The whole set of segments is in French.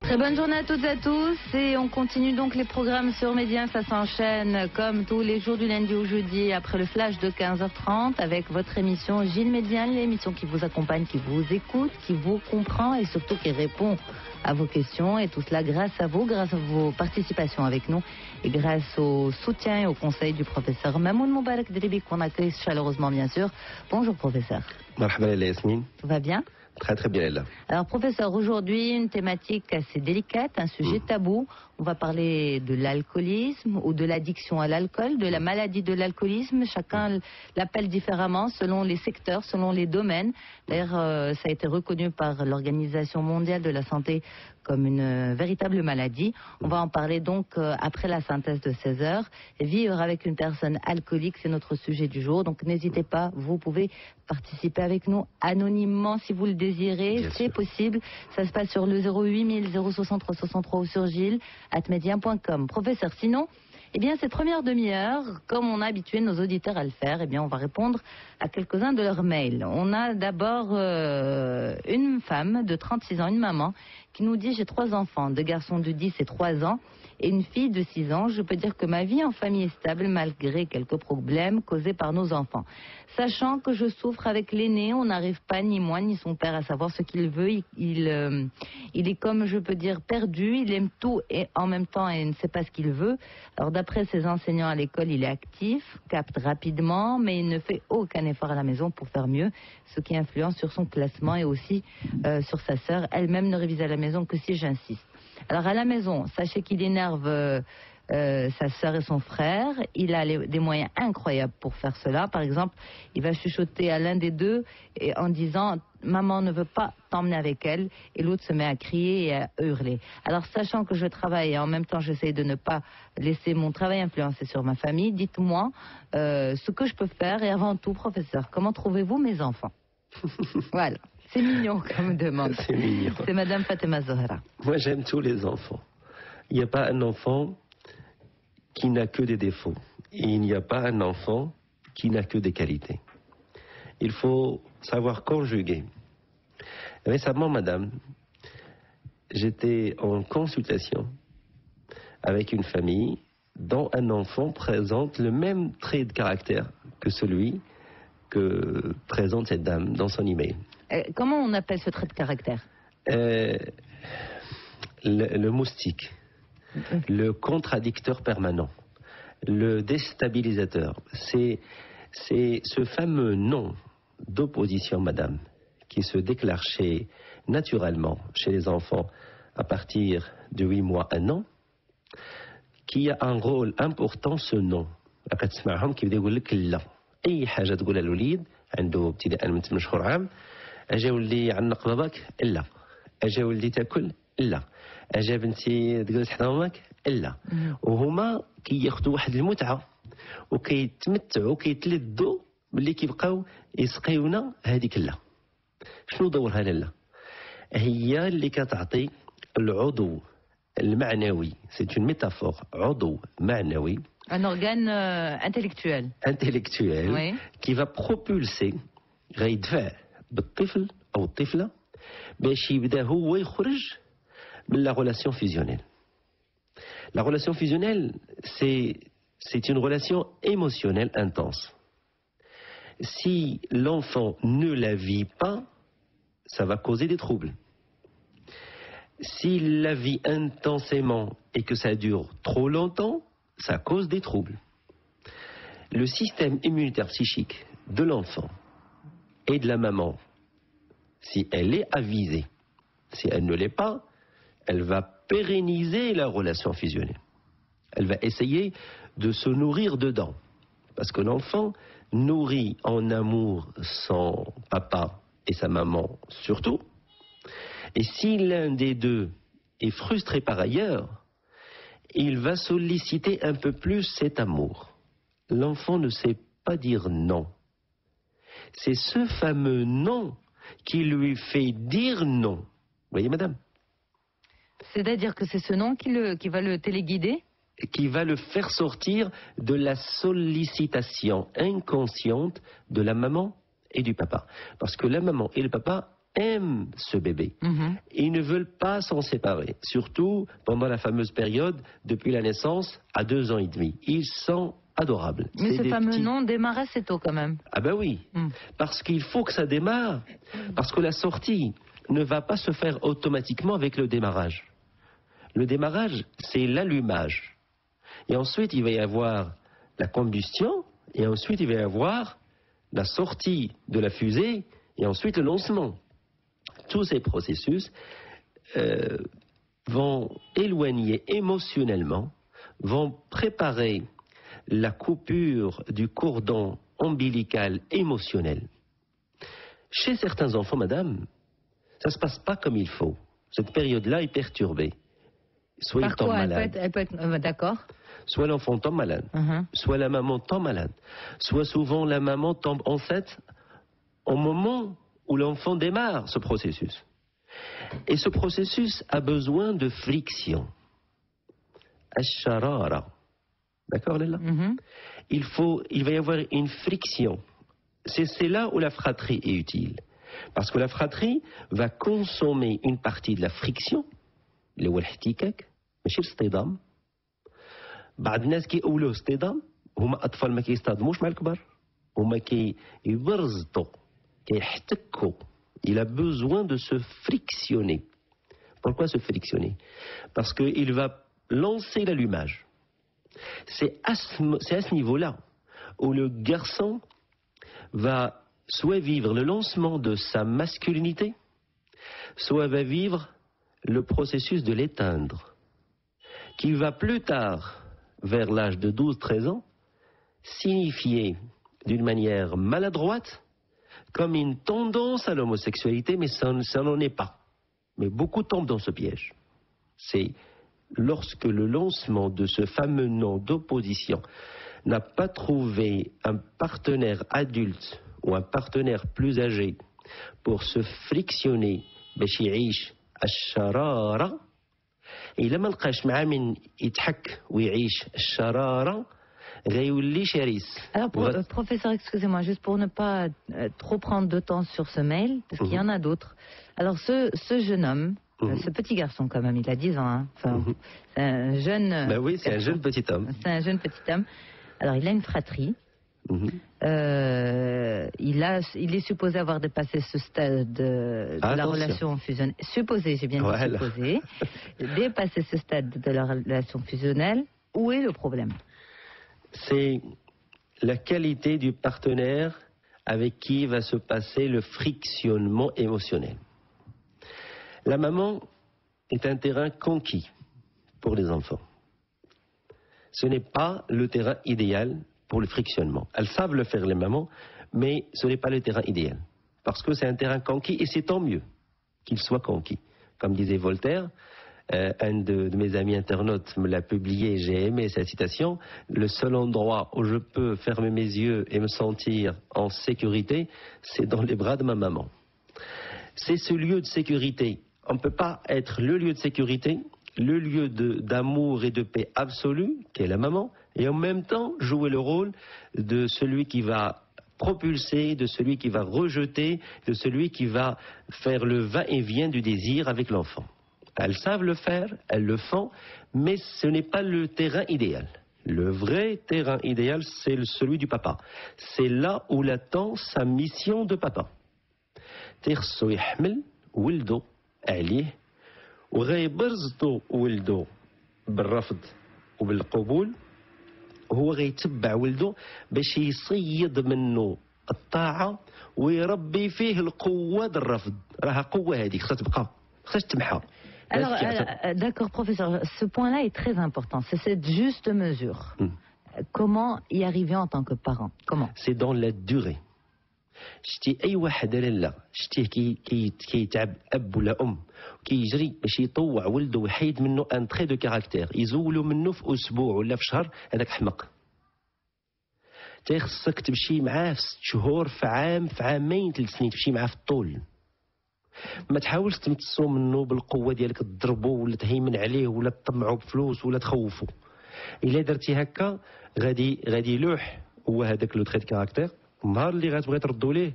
Très bonne journée à toutes et à tous et on continue donc les programmes sur Média, ça s'enchaîne comme tous les jours du lundi au jeudi après le flash de 15h30 avec votre émission Gilles Média, l'émission qui vous accompagne, qui vous écoute, qui vous comprend et surtout qui répond à vos questions et tout cela grâce à vous, grâce à vos participations avec nous et grâce au soutien et au conseil du professeur Mamoun Moubarak Dribi qu'on accueille chaleureusement bien sûr. Bonjour professeur. Marhaba Yasmine. Tout va bien? Très très bien là. Alors professeur, aujourd'hui une thématique assez délicate, un sujet tabou. On va parler de l'alcoolisme ou de l'addiction à l'alcool, de la maladie de l'alcoolisme. Chacun l'appelle différemment selon les secteurs, selon les domaines. D'ailleurs, ça a été reconnu par l'Organisation mondiale de la santé comme une véritable maladie. On va en parler donc après la synthèse de 16 heures. Vivre avec une personne alcoolique, c'est notre sujet du jour. Donc n'hésitez pas, vous pouvez participer avec nous anonymement si vous le désirez. C'est possible. Ça se passe sur le 08 063 63 ou sur gilles@media.com. Professeur, sinon, eh bien, cette première demi-heure, comme on a habitué nos auditeurs à le faire, eh bien, on va répondre à quelques-uns de leurs mails. On a d'abord une femme de 36 ans, une maman, qui nous dit « J'ai 3 enfants, 2 garçons de 10 et 3 ans et une fille de 6 ans. Je peux dire que ma vie en famille est stable malgré quelques problèmes causés par nos enfants. Sachant que je souffre avec l'aîné, on n'arrive pas, ni moi ni son père, à savoir ce qu'il veut. Il est comme, je peux dire, perdu. Il aime tout et en même temps il ne sait pas ce qu'il veut. Alors d'après ses enseignants à l'école, il est actif, capte rapidement, mais il ne fait aucun effort à la maison pour faire mieux, ce qui influence sur son classement et aussi sur sa sœur. Elle-même ne révise à la maison que si j'insiste. Alors à la maison, sachez qu'il énerve sa sœur et son frère. Il a des moyens incroyables pour faire cela. Par exemple, il va chuchoter à l'un des deux en disant « Maman ne veut pas t'emmener avec elle » et l'autre se met à crier et à hurler. Alors sachant que je travaille et en même temps j'essaie de ne pas laisser mon travail influencer sur ma famille, dites-moi ce que je peux faire et avant tout, professeur, comment trouvez-vous mes enfants? Voilà. C'est mignon comme demande. C'est mignon. C'est Madame Fatima Zohra. Moi, j'aime tous les enfants. Il n'y a pas un enfant qui n'a que des défauts. Et il n'y a pas un enfant qui n'a que des qualités. Il faut savoir conjuguer. Récemment, madame, j'étais en consultation avec une famille dont un enfant présente le même trait de caractère que celui que présente cette dame dans son email. Comment on appelle ce trait de caractère? Le moustique, le contradicteur permanent, le déstabilisateur. C'est ce fameux nom d'opposition, madame, qui se déclare naturellement chez les enfants à partir de 8 mois, 1 an, qui a un rôle important, ce nom. أي حاجة تقولها الوليد عنده ابتداء من 8 شهور عام أجا ولدي عنق باباك إلا أجا ولدي تاكل إلا أجا بنتي تجلس حدا ماماك إلا وهما كياخذوا واحد المتعة وكيتمتعوا كيتلذوا باللي كيبقاو يسقيونا هذيك لا. شنو دورها لالا؟ هي اللي كتعطي العضو المعنوي، c'est une métaphore، عضو معنوي. Un organe intellectuel. Intellectuel, oui. Qui va propulser غيدفع بالطفل أو الطفلة باش يبدا هو يخرج من la relation fusionnelle. La relation fusionnelle, c'est une relation émotionnelle intense. Si l'enfant ne la vit pas, ça va causer des troubles. S'il la vit intensément et que ça dure trop longtemps, ça cause des troubles. Le système immunitaire psychique de l'enfant et de la maman, si elle est avisée, si elle ne l'est pas, elle va pérenniser la relation fusionnelle. Elle va essayer de se nourrir dedans. Parce que l'enfant nourrit en amour son papa et sa maman surtout. Et si l'un des deux est frustré par ailleurs, il va solliciter un peu plus cet amour. L'enfant ne sait pas dire non. C'est ce fameux non qui lui fait dire non. Vous voyez, madame? C'est-à-dire que c'est ce non qui va le téléguider? Qui va le faire sortir de la sollicitation inconsciente de la maman et du papa. Parce que la maman et le papa aiment ce bébé. Ils ne veulent pas s'en séparer, surtout pendant la fameuse période depuis la naissance à 2 ans et demi. Ils sont adorables. Mais ce fameux nom démarre assez tôt quand même. Ah ben oui, parce qu'il faut que ça démarre, parce que la sortie ne va pas se faire automatiquement avec le démarrage. Le démarrage, c'est l'allumage. Et ensuite, il va y avoir la combustion, et ensuite, il va y avoir la sortie de la fusée, et ensuite le lancement. Tous ces processus vont éloigner émotionnellement, vont préparer la coupure du cordon ombilical émotionnel. Chez certains enfants, madame, ça ne se passe pas comme il faut. Cette période-là est perturbée. Soit il tombe malade. Elle peut être d'accord. Soit l'enfant tombe malade, soit la maman tombe malade, soit souvent la maman tombe enceinte au moment où l'enfant démarre ce processus. Et ce processus a besoin de friction. Ash-sharara. D'accord, Léla? Il va y avoir une friction. C'est là où la fratrie est utile. Parce que la fratrie va consommer une partie de la friction, اللي هو الاحتكاك ماشي الاصطدام. بعض الناس كيقولوا اصطدام هما اطفال ما كيصطدموش مع الكبار، هما كيبرزطوا كيحتكوا. Il a besoin de se frictionner. Pourquoi se frictionner? Parce qu'il va lancer l'allumage. C'est à ce niveau-là où le garçon va soit vivre le lancement de sa masculinité, soit va vivre le processus de l'éteindre, qui va plus tard, vers l'âge de 12-13 ans, signifier d'une manière maladroite comme une tendance à l'homosexualité, mais ça n'en est pas. Mais beaucoup tombent dans ce piège. C'est lorsque le lancement de ce fameux nom d'opposition n'a pas trouvé un partenaire adulte ou un partenaire plus âgé pour se frictionner باش يعيش الشرارة. إلا ما لقاش مع من يتحك ويعيش الشرارة غيولي شرس. Alors, professeur, excusez-moi, juste pour ne pas trop prendre de temps sur ce mail, parce qu'il y en a d'autres. Alors, ce jeune homme, ce petit garçon quand même, il a 10 ans, hein. Enfin, c'est un jeune... Ben oui, c'est un jeune petit homme. C'est un jeune petit homme. Alors, il a une fratrie. Il est supposé avoir dépassé ce stade de la relation fusionnelle. Supposé, j'ai bien dit supposé. Dépassé ce stade de la relation fusionnelle. Où est le problème? C'est la qualité du partenaire avec qui va se passer le frictionnement émotionnel. La maman est un terrain conquis pour les enfants. Ce n'est pas le terrain idéal pour le frictionnement. Elles savent le faire, les mamans, mais ce n'est pas le terrain idéal. Parce que c'est un terrain conquis, et c'est tant mieux qu'il soit conquis. Comme disait Voltaire, un de mes amis internautes me l'a publié, j'ai aimé cette citation: le seul endroit où je peux fermer mes yeux et me sentir en sécurité, c'est dans les bras de ma maman. C'est ce lieu de sécurité. On ne peut pas être le lieu de sécurité, le lieu d'amour et de paix absolue, qui est la maman, et en même temps jouer le rôle de celui qui va propulser, de celui qui va rejeter, de celui qui va faire le va-et-vient du désir avec l'enfant. Elles savent le faire, elles le font, mais ce n'est pas le terrain idéal. Le vrai terrain idéal, c'est celui du papa. C'est là où il attend sa mission de papa. تيخصو يحمل ولده عليه وغيبرزطو ولده بالرفض وبالقبول، وهو غيتبع ولده باش يصيد منه الطاعة ويربي فيه القوة د الرفض. راها قوة هذه خصها تبقى، خصهاش تمحى. Alors, d'accord, professeur, ce point-là est très important, c'est cette juste mesure. Comment y arriver en tant que parent? Comment? C'est dans la durée. شتي اي واحد لالا شتيه كيتعب اب ولا ام كيجري باش يطوع ولده ويحيد منه ان تري دو كاركتير يزولو منه في اسبوع ولا في شهر، هذاك حمق. تيخصك تمشي معاه في 6 شهور، في عام، في عامين، 3 سنين، تمشي معاه في الطول. ما تحاولش تمتصو منه بالقوه ديالك، تضربو ولا تهيمن عليه ولا تطمعو بفلوس ولا تخوفو. الا درتي هكا غادي يلوح هو هذاك لو تري دو كاركتير. النهار اللي غتبغي تردو ليه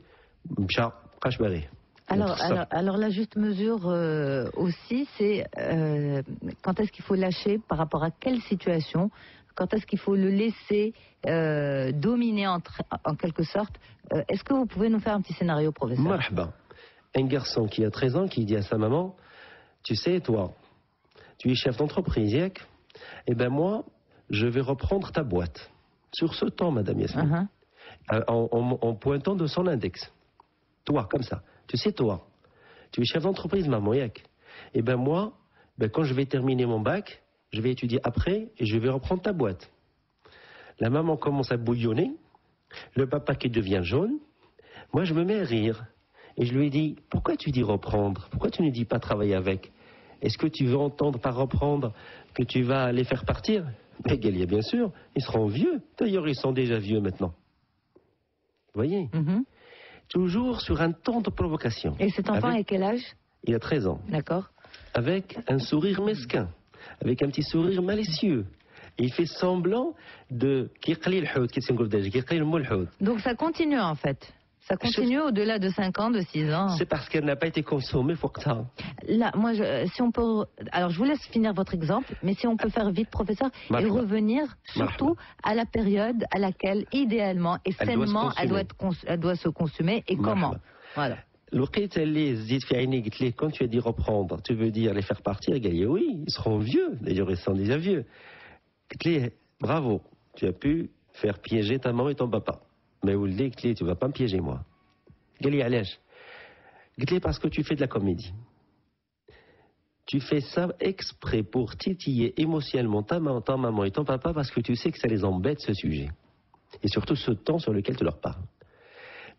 مشى، مابقاش باغيه. Alors la juste mesure aussi, c'est quand est-ce qu'il faut lâcher par rapport à quelle situation, quand est-ce qu'il faut le laisser dominer en quelque sorte. Est-ce que vous pouvez nous faire un petit scénario, professeur? Marhaba. Un garçon qui a 13 ans qui dit à sa maman, tu sais, toi, tu es chef d'entreprise, eh ben moi, je vais reprendre ta boîte. Sur ce temps, madame Yasmine, en pointant de son index. Toi, comme ça. Tu sais, toi, tu es chef d'entreprise, maman, eh ben moi, quand je vais terminer mon bac, je vais étudier après et je vais reprendre ta boîte. La maman commence à bouillonner, le papa qui devient jaune. Moi, je me mets à rire. Et je lui ai dit, pourquoi tu dis reprendre? Pourquoi tu ne dis pas travailler avec? Est-ce que tu veux entendre par reprendre que tu vas les faire partir? Mais Galia, bien sûr, ils seront vieux. D'ailleurs, ils sont déjà vieux maintenant. Vous voyez? Toujours sur un ton de provocation. Et cet enfant a quel âge? Il a 13 ans. D'accord. Avec un sourire mesquin, avec un petit sourire malicieux. Et il fait semblant de... Donc ça continue en fait. Ça continue au-delà de 5 ans, de 6 ans. C'est parce qu'elle n'a pas été consommée, faut que ça. Là, moi, si on peut... Alors, je vous laisse finir votre exemple, mais si on peut faire vite, professeur, et revenir surtout à la période à laquelle, idéalement et sainement, elle doit se consommer, et comment. Voilà. Quand tu as dit reprendre, tu veux dire les faire partir? Oui, ils seront vieux. D'ailleurs, ils sont déjà vieux. Bravo, tu as pu faire piéger ta maman et ton papa. Mais vous le dites, tu ne vas pas me piéger, moi. Parce que tu fais de la comédie. Tu fais ça exprès pour titiller émotionnellement ta maman et ton papa parce que tu sais que ça les embête, ce sujet. Et surtout ce temps sur lequel tu leur parles.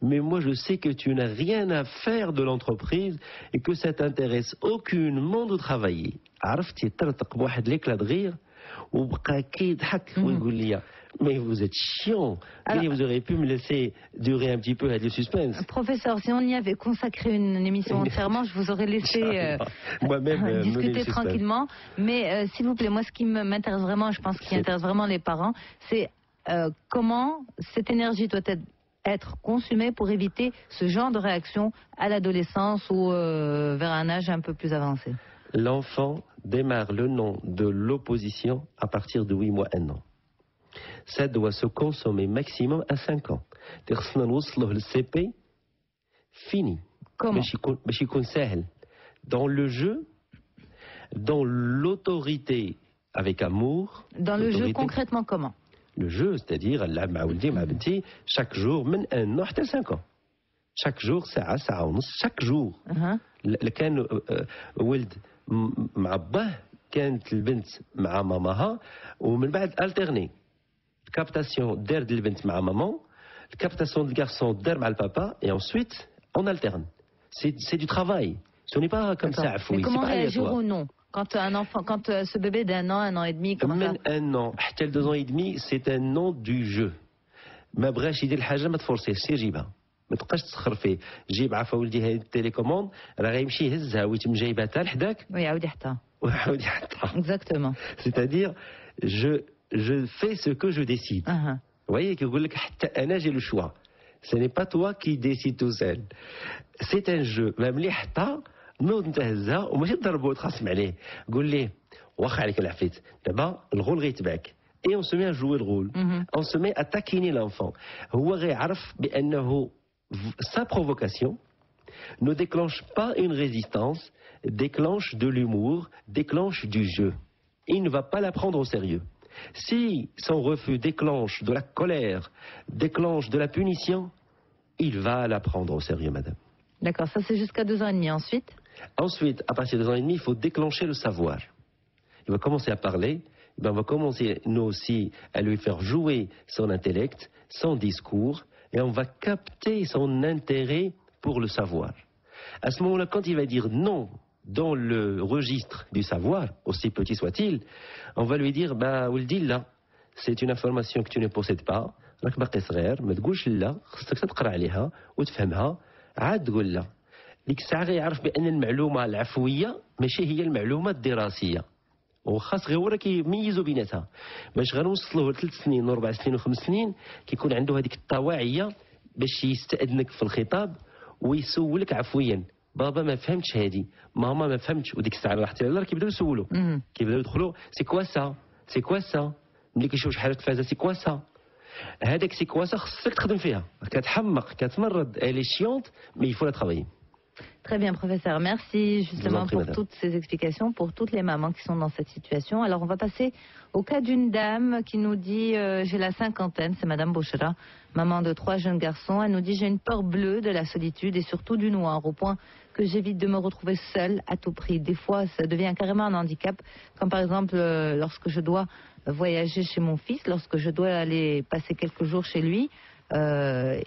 Mais moi, je sais que tu n'as rien à faire de l'entreprise et que ça t'intéresse aucunement de travailler. عرفتي ترتق بواحد l'éclat de rire وبقى كيضحك ويقول لي mais vous êtes chiant. Alors, vous auriez pu me laisser durer un petit peu avec le suspense. Professeur, si on y avait consacré une émission entièrement, je vous aurais laissé discuter tranquillement. Mais s'il vous plaît, moi, ce qui m'intéresse vraiment, je pense qui intéresse vraiment les parents, c'est comment cette énergie doit être consumée pour éviter ce genre de réaction à l'adolescence ou vers un âge un peu plus avancé. L'enfant démarre le nom de l'opposition à partir de 8 mois, 1 an. Ça doit se consommer maximum à 5 ans. Le CP, fini. Comment? Dans le jeu, dans l'autorité avec amour. Dans le jeu, concrètement, comment? Le jeu, c'est-à-dire, chaque jour, même 1 an, 5 ans. Chaque jour, chaque jour. كان ولد مع باه كانت البنت مع ماماها ومن بعد alterner. Captation d'air de l'bent ma maman, captation de garçon d'air mal papa, et ensuite on alterne. C'est du travail. Ce n'est pas comme ça. Mais comment réagir au non? Quand un enfant, quand ce bébé d'1 an, 1 an et demi, comment ça? 1 an, حتى 2 ans et demi, c'est un nom du jeu. ما بغاش يدير الحاجه ما تفرصيش سير جيبها. ما تبقاش تسخر فيه. جيب عفا ولدي هذه التليكوموند راه غيمشي يهزها ويتم جايبها حتى لحداك. ويعاود يحطها. ويعاود يحطها. Exactement. C'est-à-dire je fais ce que je décide. Vous voyez que j'ai le choix. Ce n'est pas toi qui décides tout seul. C'est un jeu. Même les حتى نوض نتهزها وماشي تضربو وتخاصم عليه. قول ليه واخا عليك العفيت. دابا الغول غيتبعك. Et on se met à jouer le rôle. On se met à taquiner l'enfant. هو غيعرف بأنه sa provocation ne déclenche pas une résistance, déclenche de l'humour, déclenche du jeu. Il ne va pas la prendre au sérieux. Si son refus déclenche de la colère, déclenche de la punition, il va la prendre au sérieux, madame. D'accord, ça c'est jusqu'à 2 ans et demi. Ensuite, à partir de 2 ans et demi, il faut déclencher le savoir. Il va commencer à parler, on va commencer nous aussi à lui faire jouer son intellect, son discours, et on va capter son intérêt pour le savoir. À ce moment-là, quand il va dire non dans le registre du savoir, aussi petit soit-il, on va lui dire, ولدي لا, c'est une information que tu ne possèdes pas, راك باقي صغير, ما تقولش لا, خصك تقرا عليها وتفهمها, عاد تقول لا. ديك الساعة غيعرف بأن المعلومة العفوية ماشي هي المعلومة الدراسية. وخاص غير هو راه كيميزوا بيناتها باش غنوصلوه ل3 سنين و4 سنين و5 سنين كيكون عنده هذيك الطواعية باش يستأذنك في الخطاب ويسولك عفويا بابا ما فهمتش هادي، ماما ما فهمتش. وديك الساعه راحتي على كيبداو يسولوا، كيبداو يدخلوا سي كوا سا، سي كوا سا، ملي كيشوفوا شي حاجه تفازه سي كوا سا. هذاك سي كوا سا خصك تخدم فيها، كتحمق كتمرض، elle est chiante mais il faut la travailler. Très bien, professeur. Merci justement pour toutes ces explications, pour toutes les mamans qui sont dans cette situation. Alors, on va passer au cas d'une dame qui nous dit j'ai la cinquantaine, c'est Madame Bouchra, maman de 3 jeunes garçons. Elle nous dit j'ai une peur bleue de la solitude et surtout du noir, au point que j'évite de me retrouver seule à tout prix. Des fois, ça devient carrément un handicap, comme par exemple lorsque je dois voyager chez mon fils, lorsque je dois aller passer quelques jours chez lui.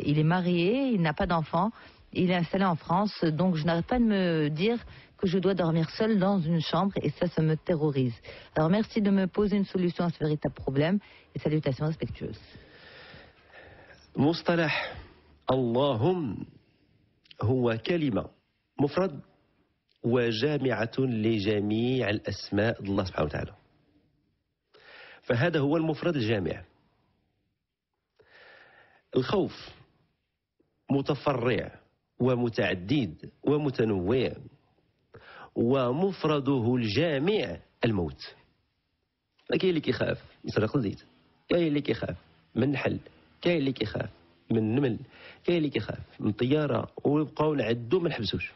Il est marié, il n'a pas d'enfant. Il est installé en France, donc je n'arrête pas de me dire que je dois dormir seule dans une chambre et ça me terrorise. Alors merci de me poser une solution à ce véritable problème et salutations respectueuses. مصطلح اللهم هو كلمة مفرد وجامعة لجميع الأسماء الله سبحانه وتعالى. فهذا هو المفرد الجامع. الخوف متفرع ومتعدد ومتنوع، ومفرده الجامع الموت. كاين اللي كيخاف يسرق الزيت، كاين اللي كيخاف من نحل، كاين اللي كيخاف من نمل، كاين اللي كيخاف من طياره، ويبقاو نعدو ما نحبسوش.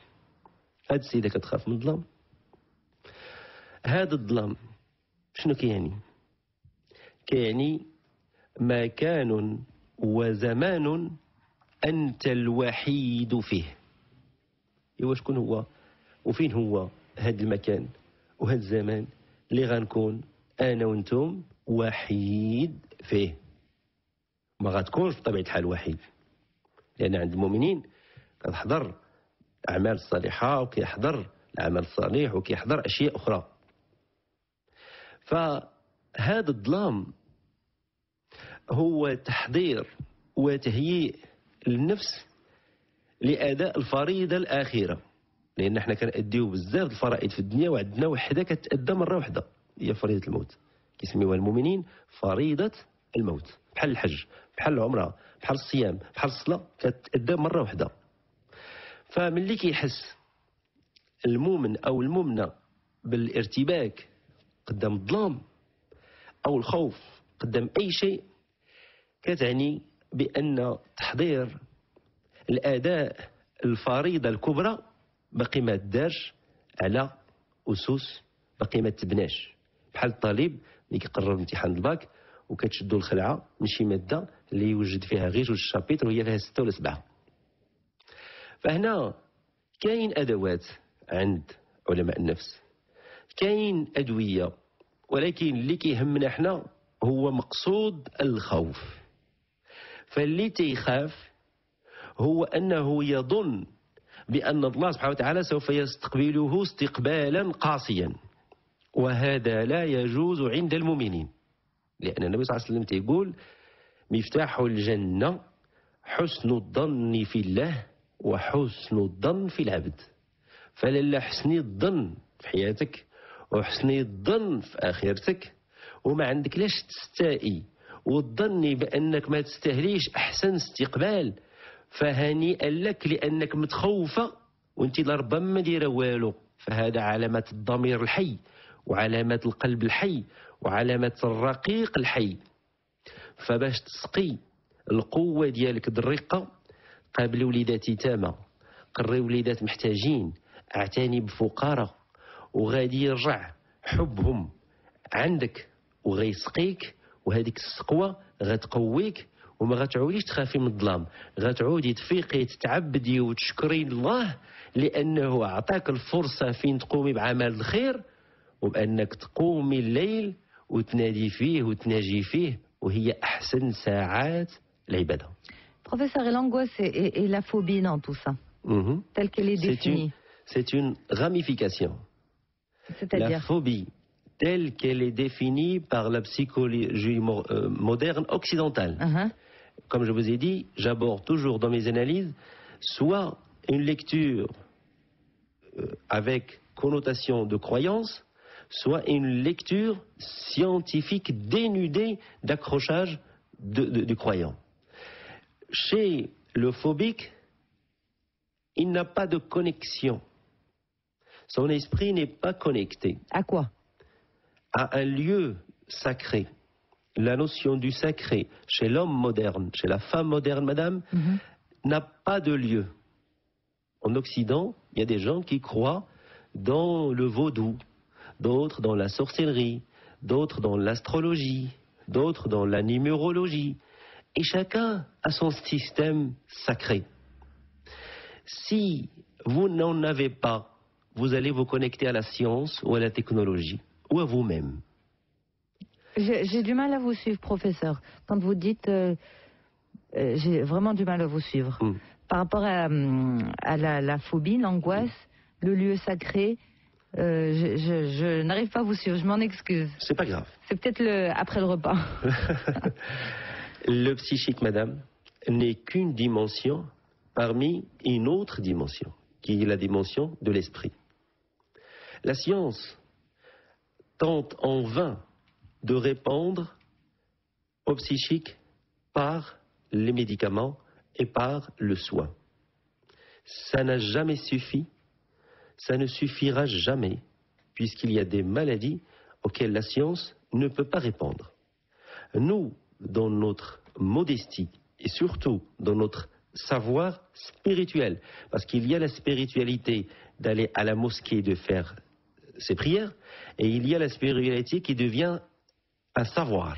هاد السيده كتخاف من الظلام. هذا الظلام شنو كيعني؟ كيعني مكان وزمان أنت الوحيد فيه. إيوا شكون هو وفين هو هذا المكان وهذا الزمان اللي غنكون أنا وأنتم وحيد فيه؟ ما غتكونش بطبيعة الحال وحيد، لأن عند المؤمنين كتحضر الأعمال الصالحة وكيحضر العمل الصالح وكيحضر أشياء أخرى. فهذا الظلام هو تحضير وتهيئ النفس لأداء الفريضة الأخيرة، لأن احنا كنأديو بزاف الفرائض في الدنيا وعندنا وحدة كتأدى مرة واحدة هي فريضة الموت، كيسميوها المؤمنين فريضة الموت، بحال الحج، بحال العمرة، بحال الصيام، بحال الصلاة، كتأدى مرة واحدة. فملي كيحس المؤمن أو المؤمنة بالارتباك قدام الظلام أو الخوف قدام أي شيء، كتعني بأن تحضير الأداء الفريضة الكبرى باقي ما دارش على أسس، باقي ما تبناش. بحال الطالب اللي كيقرب امتحان الباك وكتشدو الخلعة من شي مادة اللي يوجد فيها غير 2 شابيتر وهي فيها 6 ولا 7. فهنا كاين أدوات عند علماء النفس، كاين أدوية، ولكن اللي كيهمنا احنا هو مقصود الخوف. فاللي تيخاف هو أنه يظن بأن الله سبحانه وتعالى سوف يستقبله استقبالا قاسيا، وهذا لا يجوز عند المؤمنين، لأن النبي صلى الله عليه وسلم تيقول مفتاح الجنة حسن الظن في الله وحسن الظن في العبد. فلله حسني الظن في حياتك وحسني الظن في آخرتك، وما عندك لاش تستائي وتظني بأنك ما تستهليش أحسن استقبال، فهنيئا لك لأنك متخوفة وانت لربما ما دايره والو. فهذا علامة الضمير الحي وعلامة القلب الحي وعلامة الرقيق الحي. فباش تسقي القوة ديالك الرقة، قابل وليدات تامة، قري وليدات محتاجين، اعتني بفقراء، وغادي يرجع حبهم عندك وغيسقيك، وهذيك السقوة غتقويك وما غتعوديش تخافي من الظلام، غتعودي تفيقي تتعبدي وتشكري الله لأنه أعطاك الفرصة فين تقومي بعمل الخير، وبأنك تقومي الليل وتنادي فيه وتناجي فيه، وهي أحسن ساعات العبادة. Professeur, et l'angoisse et la phobie dans tout ça, telle qu'elle est définie? C'est une ramification. La phobie, telle qu'elle est définie par la psychologie moderne occidentale. Comme je vous ai dit, j'aborde toujours dans mes analyses soit une lecture avec connotation de croyance, soit une lecture scientifique dénudée d'accrochage du croyant. Chez le phobique, il n'a pas de connexion. Son esprit n'est pas connecté. À quoi? À un lieu sacré. La notion du sacré, chez l'homme moderne, chez la femme moderne, madame, n'a pas de lieu. En Occident, il y a des gens qui croient dans le vaudou, d'autres dans la sorcellerie, d'autres dans l'astrologie, d'autres dans la numérologie. Et chacun a son système sacré. Si vous n'en avez pas, vous allez vous connecter à la science ou à la technologie, ou à vous-même. J'ai du mal à vous suivre, professeur. Quand vous dites... j'ai vraiment du mal à vous suivre. Par rapport à la phobie, l'angoisse, le lieu sacré, je n'arrive pas à vous suivre, je m'en excuse. C'est pas grave. C'est peut-être après le repas. Le psychique, madame, n'est qu'une dimension parmi une autre dimension, qui est la dimension de l'esprit. La science tente en vain de répondre au psychique par les médicaments et par le soin. Ça n'a jamais suffi, ça ne suffira jamais, puisqu'il y a des maladies auxquelles la science ne peut pas répondre. Nous, dans notre modestie et surtout dans notre savoir spirituel, parce qu'il y a la spiritualité d'aller à la mosquée de faire ses prières, et il y a la spiritualité qui devient un savoir.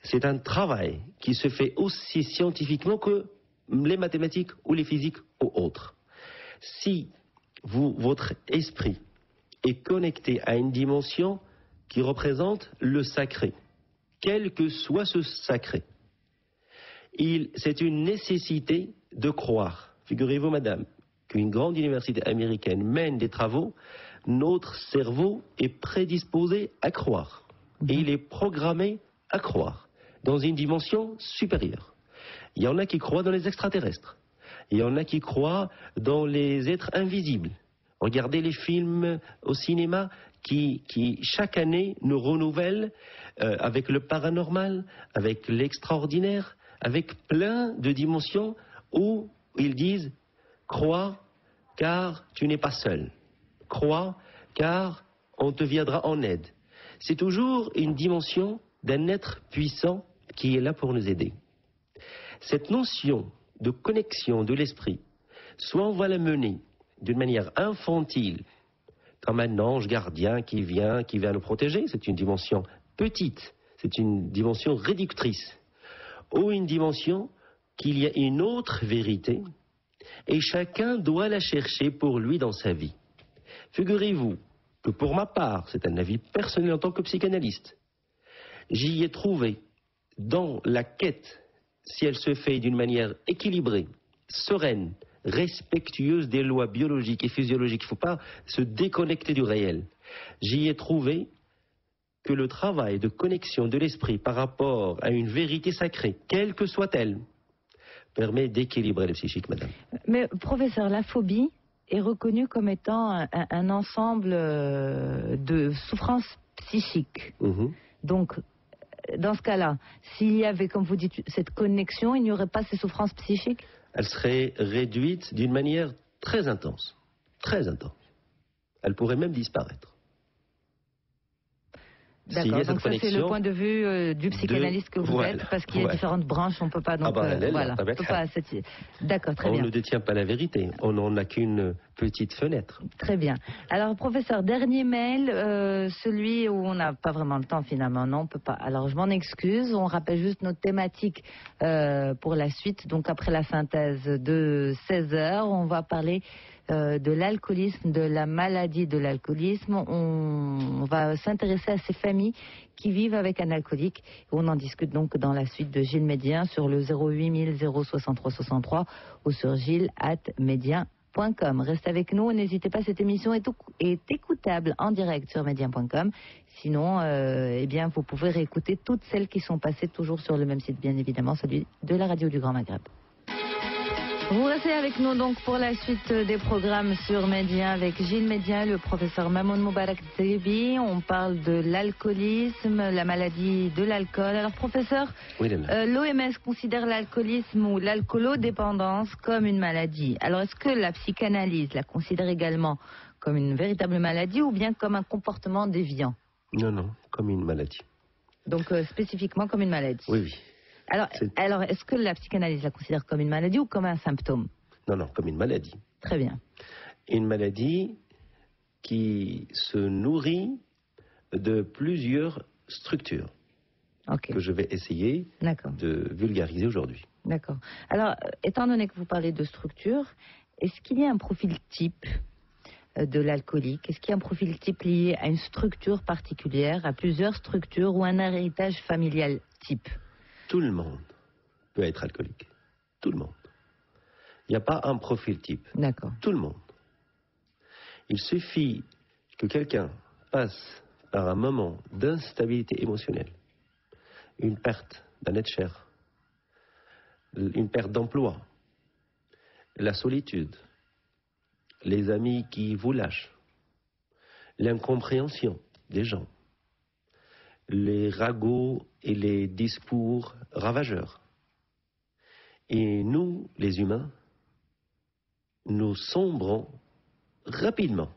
C'est un travail qui se fait aussi scientifiquement que les mathématiques ou les physiques ou autres. Si votre esprit est connecté à une dimension qui représente le sacré, quel que soit ce sacré, c'est une nécessité de croire. Figurez-vous, madame, qu'une grande université américaine mène des travaux, notre cerveau est prédisposé à croire. Et il est programmé à croire dans une dimension supérieure. Il y en a qui croient dans les extraterrestres. Il y en a qui croient dans les êtres invisibles. Regardez les films au cinéma qui chaque année nous renouvellent avec le paranormal, avec l'extraordinaire, avec plein de dimensions où ils disent « Crois car tu n'es pas seul. Crois car on te viendra en aide. » C'est toujours une dimension d'un être puissant qui est là pour nous aider. Cette notion de connexion de l'esprit, soit on va la mener d'une manière infantile, comme un ange gardien qui vient nous protéger, c'est une dimension petite, c'est une dimension réductrice, ou une dimension qu'il y a une autre vérité, et chacun doit la chercher pour lui dans sa vie. Figurez-vous que pour ma part, c'est un avis personnel en tant que psychanalyste, j'y ai trouvé dans la quête, si elle se fait d'une manière équilibrée, sereine, respectueuse des lois biologiques et physiologiques, il ne faut pas se déconnecter du réel, j'y ai trouvé que le travail de connexion de l'esprit par rapport à une vérité sacrée, quelle que soit-elle, permet d'équilibrer le psychique, madame. Mais professeur, la phobie est reconnue comme étant un ensemble de souffrances psychiques. Donc, dans ce cas-là, s'il y avait, comme vous dites, cette connexion, il n'y aurait pas ces souffrances psychiques? Elle serait réduite d'une manière très intense. Très intense. Elle pourrait même disparaître. D'accord, donc ça c'est le point de vue du psychanalyste que vous êtes, parce qu'il y a différentes branches, on ne peut pas donc... voilà, on peut pas... D'accord, très bien. On ne détient pas la vérité, on n'en a qu'une petite fenêtre. Très bien. Alors professeur, dernier mail, celui où on n'a pas vraiment le temps finalement, non, on peut pas. Alors je m'en excuse, on rappelle juste notre thématique pour la suite, donc après la synthèse de 16h, on va parler... de l'alcoolisme, de la maladie de l'alcoolisme. On va s'intéresser à ces familles qui vivent avec un alcoolique. On en discute donc dans la suite de Gilles Médien sur le 080 063 63 ou sur gilles@médien.com. Restez avec nous, n'hésitez pas, cette émission est écoutable en direct sur médien.com. Sinon, eh bien, vous pouvez réécouter toutes celles qui sont passées toujours sur le même site, bien évidemment, celui de la radio du Grand Maghreb. Vous restez avec nous donc pour la suite des programmes sur Média avec Gilles Média, le professeur Mamoun Moubarak Zebi. On parle de l'alcoolisme, la maladie de l'alcool. Alors professeur, l'OMS considère l'alcoolisme ou l'alcoolodépendance comme une maladie. Alors est-ce que la psychanalyse la considère également comme une véritable maladie ou bien comme un comportement déviant? Non, comme une maladie. Donc spécifiquement comme une maladie. Oui. Alors, est-ce que la psychanalyse la considère comme une maladie ou comme un symptôme? Non, comme une maladie. Très bien. Une maladie qui se nourrit de plusieurs structures que je vais essayer de vulgariser aujourd'hui. D'accord. Alors, étant donné que vous parlez de structure, est-ce qu'il y a un profil type de l'alcoolique? Est-ce qu'il y a un profil type lié à une structure particulière, à plusieurs structures ou un héritage familial type? Tout le monde peut être alcoolique. Tout le monde. Il n'y a pas un profil type. D'accord. Tout le monde. Il suffit que quelqu'un passe par un moment d'instabilité émotionnelle, une perte d'un être cher, une perte d'emploi, la solitude, les amis qui vous lâchent, l'incompréhension des gens, les ragots et les discours ravageurs. Et nous, les humains, nous sombrons rapidement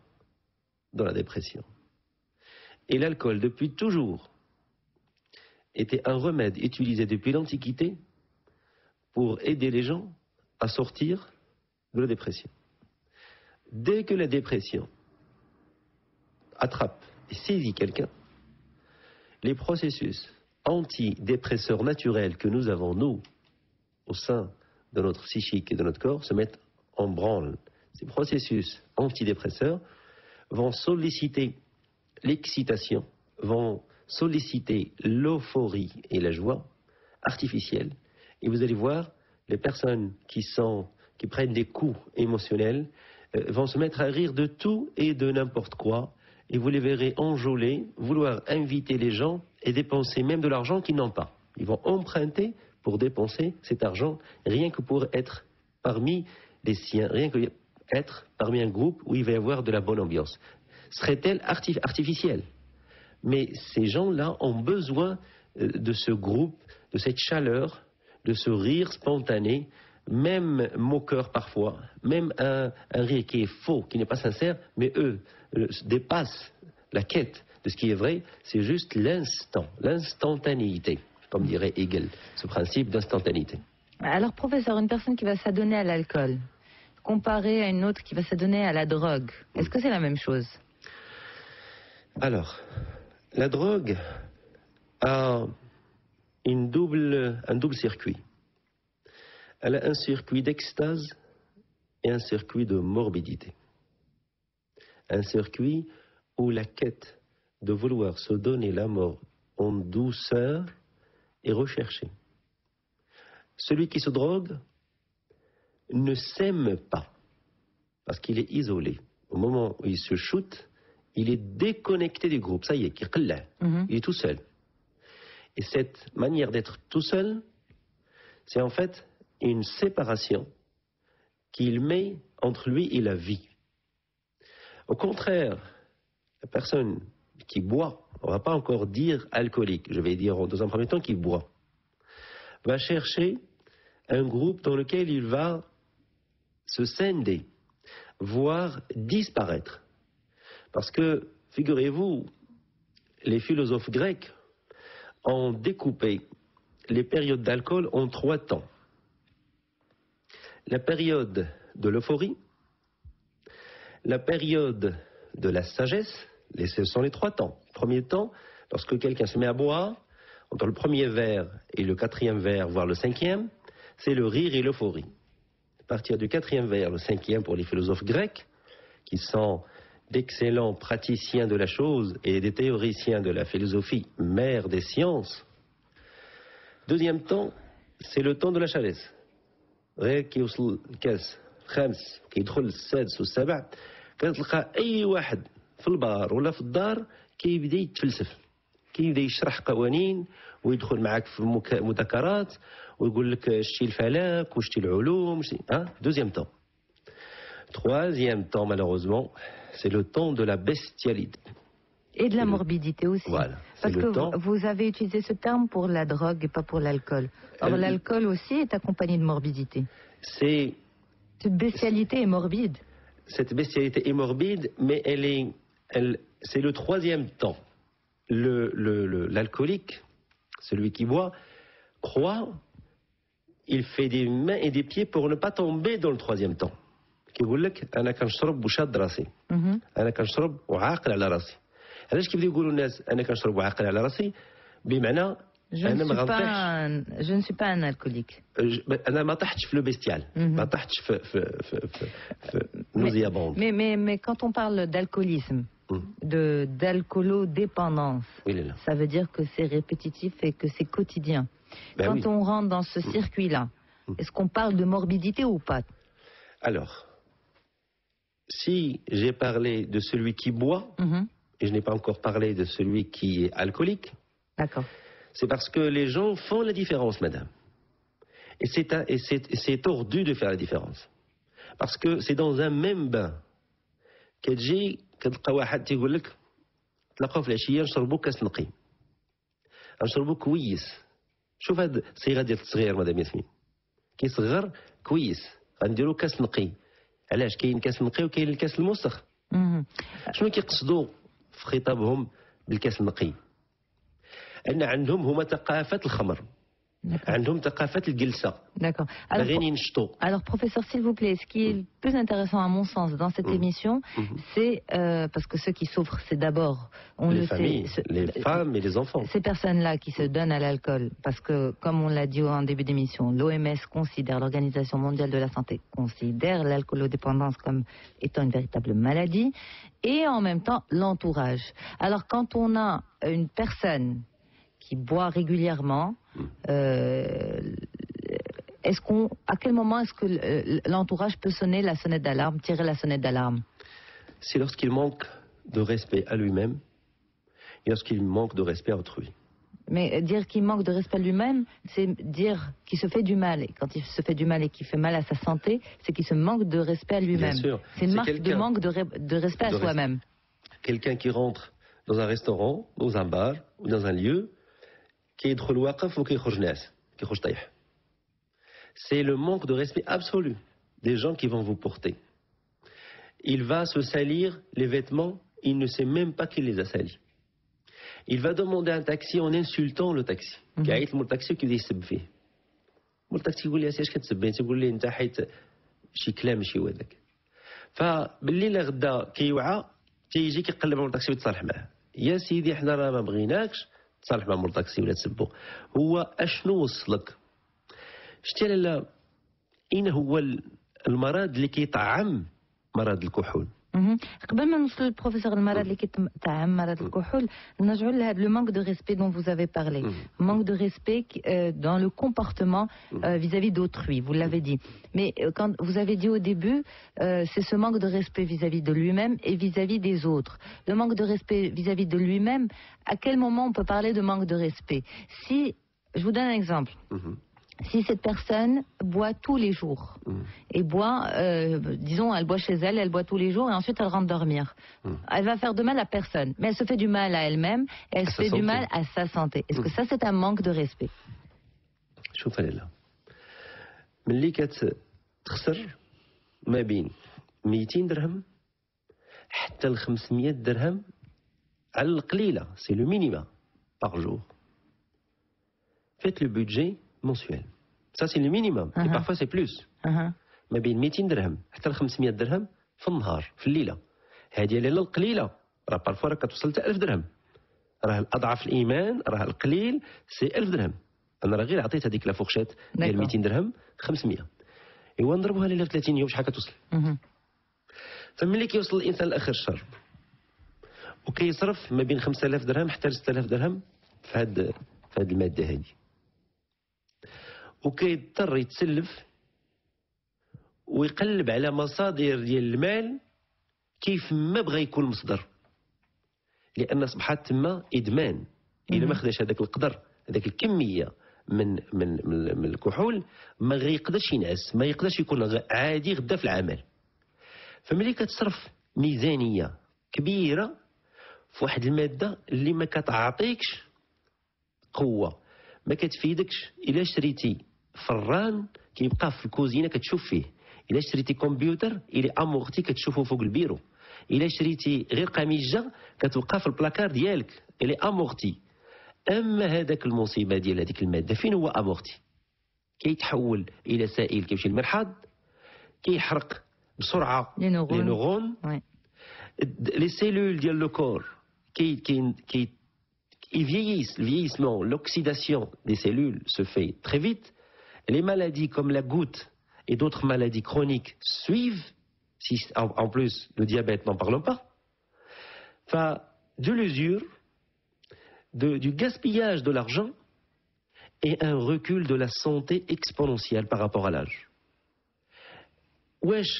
dans la dépression. Et l'alcool, depuis toujours, était un remède utilisé depuis l'Antiquité pour aider les gens à sortir de la dépression. Dès que la dépression attrape et saisit quelqu'un, les processus antidépresseurs naturels que nous avons, nous, au sein de notre psychique et de notre corps, se mettent en branle. Ces processus antidépresseurs vont solliciter l'excitation, vont solliciter l'euphorie et la joie artificielle. Et vous allez voir, les personnes qui prennent des coups émotionnels vont se mettre à rire de tout et de n'importe quoi. Et vous les verrez enjôler, vouloir inviter les gens et dépenser même de l'argent qu'ils n'ont pas. Ils vont emprunter pour dépenser cet argent, rien que pour être parmi les siens, rien que être parmi un groupe où il va y avoir de la bonne ambiance. Serait-elle artificielle? Mais ces gens-là ont besoin de ce groupe, de cette chaleur, de ce rire spontané, même moqueur parfois, même un rire qui est faux, qui n'est pas sincère, mais eux dépassent la quête de ce qui est vrai, c'est juste l'instant, l'instantanéité, comme dirait Hegel, ce principe d'instantanéité. Alors professeur, une personne qui va s'adonner à l'alcool, comparée à une autre qui va s'adonner à la drogue, est-ce que c'est la même chose? Alors, la drogue a un double circuit. Elle a un circuit d'extase et un circuit de morbidité. Un circuit où la quête de vouloir se donner la mort en douceur est recherchée. Celui qui se drogue ne s'aime pas parce qu'il est isolé. Au moment où il se shoot, il est déconnecté du groupe. Ça y est, il est tout seul. Et cette manière d'être tout seul, c'est en fait une séparation qu'il met entre lui et la vie. Au contraire, la personne qui boit, on ne va pas encore dire alcoolique, je vais dire dans un premier temps qui boit, va chercher un groupe dans lequel il va se scinder, voire disparaître. Parce que, figurez-vous, les philosophes grecs ont découpé les périodes d'alcool en 3 temps. La période de l'euphorie, la période de la sagesse, ce sont les 3 temps. Premier temps, lorsque quelqu'un se met à boire, entre le premier verre et le 4e verre, voire le 5e, c'est le rire et l'euphorie. À partir du 4e verre, le 5e pour les philosophes grecs, qui sont d'excellents praticiens de la chose et des théoriciens de la philosophie, mère des sciences. 2e temps, c'est le temps de la sagesse. غير كيوصل الكاس 5 كيدخل السادس والسابع كتلقى اي واحد في البار ولا في الدار كيبدا يتفلسف كيبدا يشرح قوانين ويدخل معك في مذكرات ويقول لك شتي الفلك وشتي العلوم deuxième temps. Troisième temps, malheureusement, c'est le temps de la bestialité. Et de la morbidité aussi. Voilà. Parce que vous avez utilisé ce terme pour la drogue et pas pour l'alcool. Or, l'alcool aussi est accompagné de morbidité. Cette bestialité est morbide. Cette bestialité est morbide, mais c'est le troisième temps. L'alcoolique, celui qui boit, croit, il fait des mains et des pieds pour ne pas tomber dans le troisième temps. كيقول لك انا كنشرب وشاد راسي انا كنشرب وعاقل على راسي علاش كيبداو يقولوا الناس انا كنشرب وعاقل على راسي بمعنى انا ما غنطيحش je ne suis pas un alcoolique انا ما طحتش في لو بيستيال ما طحتش في نوزيابوند mais quand on parle d'alcoolisme d'alcoolodépendance ça veut dire que c'est répétitif et que c'est quotidien quand on rentre dans ce circuit là est-ce qu'on parle de morbidité ou pas? Alors si j'ai parlé de celui qui boit, et je n'ai pas encore parlé de celui qui est alcoolique, c'est parce que les gens font la différence, madame. Et c'est tordu de faire la différence. Parce que c'est dans un même bain. كتجي كتلقى واحد تيقول لك تلاقاو في العشيه نشربوا كاس نقي. نشربوا كويس. شوف هاد الصيغه ديال التصغير مدام ياسمين. كيصغر كويس. غنديروا كاس نقي. علاش كاين كاس نقي وكاين الكاس الموسخ شنو كيقصدوا في خطابهم بالكاس النقي ان عندهم هما ثقافه الخمر عندهم ثقافه الجلسه باغيين ينشطوا. Alors professeur s'il vous plaît, ce qui est le plus intéressant à mon sens dans cette émission c'est parce que ceux qui souffrent c'est d'abord les familles, les femmes et les enfants. Ces personnes-là qui se donnent à l'alcool parce que comme on l'a dit en début d'émission, l'OMS considère, l'Organisation mondiale de la santé considère l'alcoolodépendance comme étant une véritable maladie et en même temps l'entourage. Alors quand on a une personne qui boit régulièrement, à quel moment est-ce que l'entourage peut sonner la sonnette d'alarme, tirer la sonnette d'alarme? C'est lorsqu'il manque de respect à lui-même et lorsqu'il manque de respect à autrui. Mais dire qu'il manque de respect à lui-même, c'est dire qu'il se fait du mal. Et quand il se fait du mal et qu'il fait mal à sa santé, c'est qu'il se manque de respect à lui-même. C'est une marque de manque de respect à soi-même. Quelqu'un qui rentre dans un restaurant, dans un bar ou dans un lieu, كيدخل واقف وكيخرج ناعس كيخرج طايح. C'est le manque de respect absolu des gens qui vont vous porter. Il va se salir les vêtements, il ne sait même pas qu'il les a salis. Il va demander un taxi en insultant le taxi. كيعيط مول التاكسي وكيبدا يسب فيه. مول التاكسي يقول لي اش كتسبني تقول لي انت حيت شي كلام ماشي هو هذاك. فبالليل غدا كيوعى تيجي كيقلب مول التاكسي ويتصالح معاه. يا سيدي حنا راه ما بغيناكش تصالح مع مول الطاكسي ولا تسبو. هو اشنو وصلك؟ شتي لالا اين هو المرض اللي كيطعم مرض الكحول؟ قبل ما نوصل للبروفيسور المرض اللي كيطعم مرض الكحول نرجعوا لهذا le manque de respect dont vous avez parlé. Manque de respect dans le comportement vis-à-vis d'autrui, vous l'avez dit. Mais quand vous avez dit au début, c'est ce manque de respect vis-à-vis de lui-même et vis-à-vis des autres. Le manque de respect vis-à-vis de lui-même, à quel moment on peut parler de manque de respect? Si, je vous donne un exemple. Si cette personne boit tous les jours, et boit, disons, elle boit chez elle, elle boit tous les jours, et ensuite elle rentre dormir. Elle va faire de mal à personne, mais elle se fait du mal à elle-même, et elle se fait du mal à sa santé. Est-ce que ça, c'est un manque de respect? شوف لالا ملي كتخسر ما بين 200 درهم حتى ل 500 درهم على القليلة, c'est le minimum par jour. Faites le budget mensuel. Ça c'est le minimum. Et parfois c'est plus. ما بين 200 درهم حتى ل 500 درهم في النهار في الليلة. هذه الليلة القليلة راه بارفوا راه كتوصل حتى 1000 درهم. راه أضعاف الإيمان راه القليل سي 1000 درهم. أنا راه غير عطيت هذيك لا فورشيت ديال 200 درهم 500. إيوا نضربوها ليلة 30 يوم شحال كتوصل؟ فملي كيوصل الإنسان لآخر الشهر وكيصرف ما بين 5000 درهم حتى ل 6000 درهم في هاد المادة هذه. وكيضطر يتسلف ويقلب على مصادر ديال المال كيف ما بغى يكون مصدر, لان اصبحت تما ادمان. الا ما خداش هذاك القدر هذاك الكميه من الكحول ما يقدرش ينعس، ما يقدرش يكون عادي غدا في العمل. فملي كتصرف ميزانيه كبيره في واحد الماده اللي ما كتعطيكش قوه، ما كتفيدكش. الا شريتي فران كيبقى في الكوزينه كتشوف فيه، الا شريتي كمبيوتر الى امورتي كتشوفه فوق البيرو، الا شريتي غير قميجه كتبقى في البلاكار ديالك الى امورتي. اما هذاك المصيبه ديال هذيك الماده فين هو امورتي؟ كيتحول الى سائل كيمشي للمرحاض، كيحرق بسرعه لي نورون لي سيلول ديال لو كور ils vieillissent. Le vieillissement, l'oxydation des cellules se fait très vite. Les maladies comme la goutte et d'autres maladies chroniques suivent, si en plus le diabète, n'en parlons pas. Enfin, de l'usure, du gaspillage de l'argent et un recul de la santé exponentielle par rapport à l'âge. Wesh,